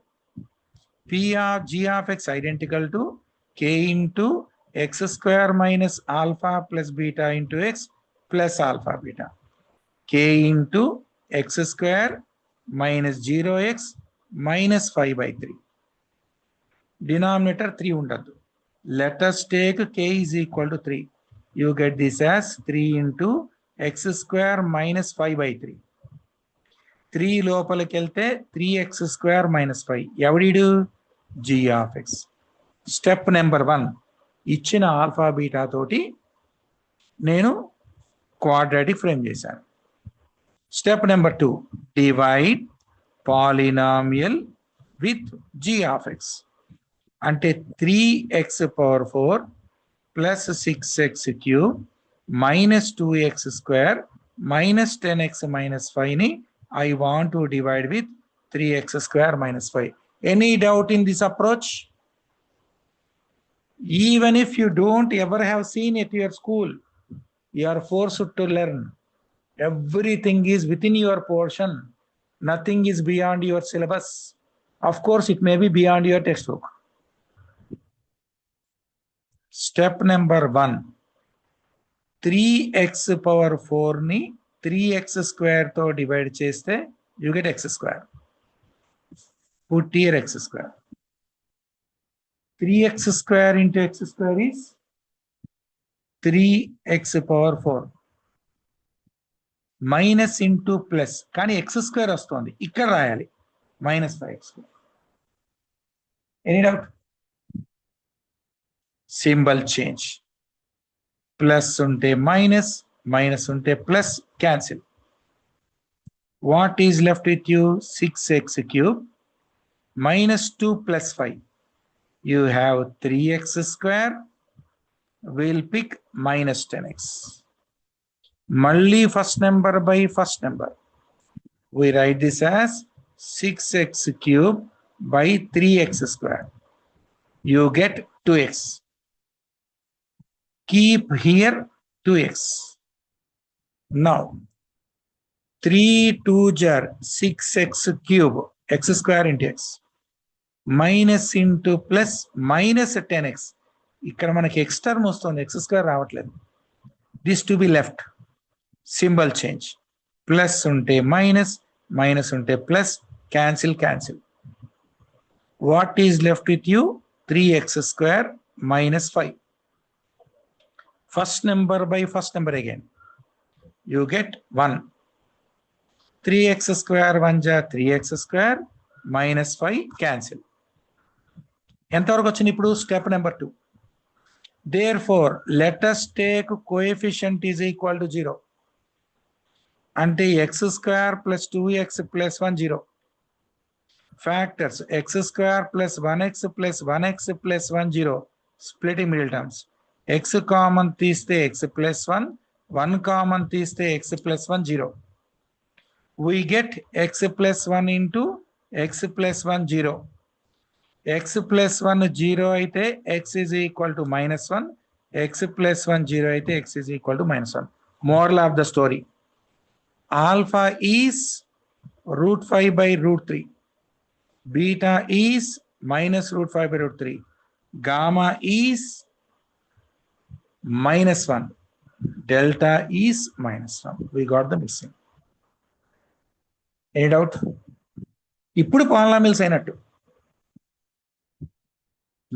p of g of x identical to k into x square minus alpha plus beta into x plus alpha beta. K into x square minus 0x minus 5 by 3. Denominator 3 ఉండదు. Let us take k is equal to 3. You get this as 3 into x square minus 5 by 3. 3 లోపలికి వెళ్తే 3x square minus 5. ఎవడిడు? g of x. Step number 1, ఇచ్చిన alpha beta తోటి నేను quadratic frame చేశాను. Step number 2, divide polynomial with g of x. అంటే 3x power 4 plus 6x cube minus 2x square minus 10x minus 5 ని I want to divide with 3x square minus 5. Any doubt in this approach? Even if you don't ever have seen at your school, you are forced to learn. Everything is within your portion. Nothing is beyond your syllabus. Of course, it may be beyond your textbook. Step number 1, 3x power 4 ni 3x square తో divide చేస్తే you get x square. Put here x square. 3x square into x square is 3x power 4 minus into plus, కానీ x square వస్తుంది, ఇక్కడ రాయాలి minus 5x square. Any doubt? Symbol change. Plus ఉంటే minus, minus ఉంటే plus, cancel. What is left with you? 6x cube minus 2 plus 5. You have 3x square. We'll pick minus 10x. Malli first number by first number. We write this as 6x cube by 3x square. You get 2x. Keep here 2x. Now 3 2 jar 6x cube, x square into x minus into plus minus 10x. ఇక్కడ మనకి x term వస్తుంది, x square రావట్లేదు. This to be left. Symbol change. Plus ఉంటే minus, minus ఉంటే plus, cancel, cancel. What is left with you? 3x square minus 5. First number by first number again. You get 1. 3x square 1 ja 3x square minus 5, cancel. ఎంతవరకు వచ్చింది ఇప్పుడు? Step number 2. Therefore, let us take coefficient is equal to 0. అంటే x square plus 2x plus 1 0. Factors x square plus 1x plus 1x plus 1 0. splitting middle terms. X common తీస్తే x plus 1, 1 common తీస్తే x plus 1 0. We get x plus 1 into x plus 1 0. X plus 1 0 అయితే x is equal to minus 1. X plus 1 0 అయితే x is equal to minus 1. Moral of the story. Alpha is root 5 by root 3. Beta is minus root 5 by root 3. Gamma is minus 1. Delta is minus 1. We got the missing. Any doubt? ఇప్పుడు polynomials అయినట్టు.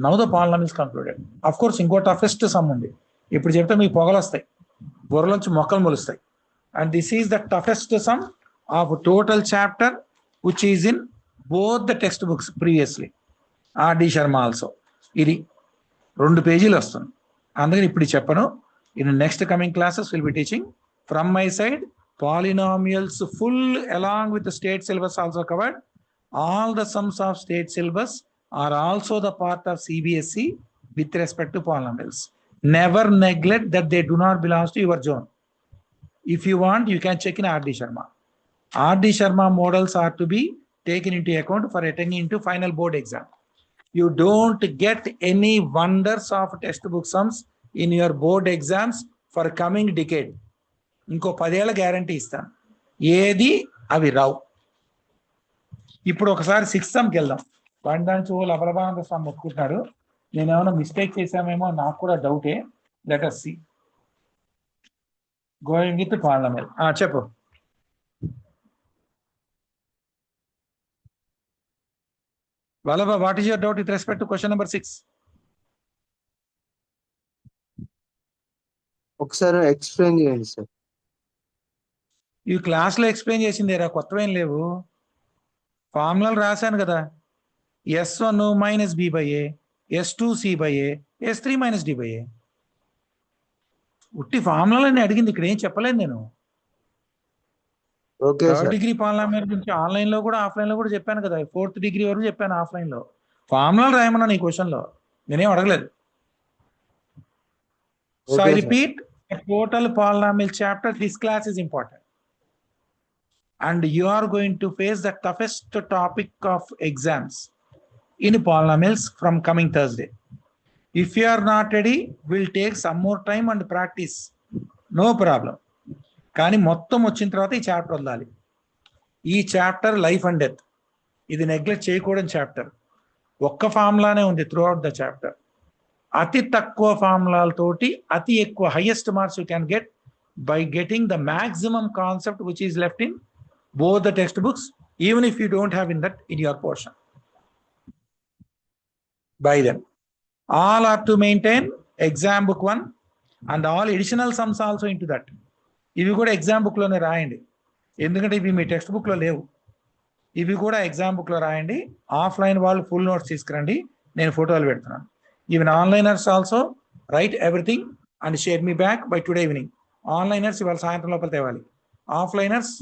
Now the polynomials concluded. Of course, ఇంకో toughest sum ఉంది. ఇప్పుడు చెప్తే మీకు పొగలు వస్తాయి, బుర్రలోంచి మొక్కలు మొలుస్తాయి. And this is the toughest sum of total chapter which is in both the textbooks previously. R.D. Sharma also. ఇది 2 పేజీలు వస్తుంది. అందుకని ఇప్పుడు చెప్పను. In the next coming classes will be teaching from my side polynomials full along with the state syllabus also covered. All the sums of state syllabus are also the part of CBSE with respect to polynomials. Never neglect that they do not belong to your zone. If you want, you can check in R.D. Sharma. R.D. Sharma models are to be taken into account for attending into final board exam. You don't get any wonders of textbook sums in your board exams for coming decade. ఇంకో 10 ఏళ్ళ guarantee ఇస్తాను, ఏది అవి రావు. ఇప్పుడు ఒకసారి 6th sumకి వెళ్దాం. వాడి దాని చూ లబలబానంద సమ్ ఒప్పుకుంటున్నాడు. నేను ఏమైనా మిస్టేక్ చేశామేమో నాకు కూడా డౌటే. Let us see. Going with polynomial. చెప్పు. Vallabha, what is your doubt with respect to question number 6? ఒకసారి ఎక్స్ప్లెయిన్ చేయండి సార్. ఈ క్లాస్లో ఎక్స్ప్లెయిన్ చేసిందేరా, కొత్తవేం లేవు. ఫార్ములాలు రాశాను కదా. S1 minus B by A, S2 C by A, S3 minus D by A. ఉట్టి ఫార్ములాలని అడిగింది, ఇక్కడ ఏం చెప్పలేదు నేను. Okay sir. 3rd degree polynomial గురించి ఆన్లైన్ లో కూడా ఆఫ్లైన్ లో కూడా చెప్పాను కదా. 4th డిగ్రీ వరకు చెప్పాను ఆఫ్లైన్ లో. ఫార్ములాలు రాయమన్నా నీ క్వశ్చన్ లో, నేనేం అడగలేదు. So I repeat, a total polynomial chapter, this class is important. And you are going to face the toughest topic of exams in polynomials from coming Thursday. If you are not ready, we'll take some more time and practice. No problem. కానీ మొత్తం వచ్చిన తర్వాత ఈ chapter వదలాలి. ఈ chapter life and death, ఇది neglect చేయకూడని chapter. ఒక్క ఫార్ములానే ఉంది త్రూ అవుట్ ద చాప్టర్. అతి తక్కువ ఫార్ములాలతోటి అతి ఎక్కువ highest marks you can get by getting the maximum concept which is left in both the textbooks, even if you don't have in that in your portion. By them, all are to maintain exam book 1 and all additional sums also into that. ఇవి కూడా exam book లోనే రాయండి, ఎందుకంటే ఇవి మీ text book లో లేవు. ఇవి కూడా ఎగ్జామ్ బుక్ లో రాయండి. ఆఫ్లైన్ వాళ్ళు ఫుల్ నోట్స్ తీసుకురండి, నేను ఫోటోలు పెడుతున్నాను. Even onliners also write everything and share me back by today evening. Onliners ఇవాళ సాయంత్రం లోపల తేవాలి. ఆఫ్లైనర్స్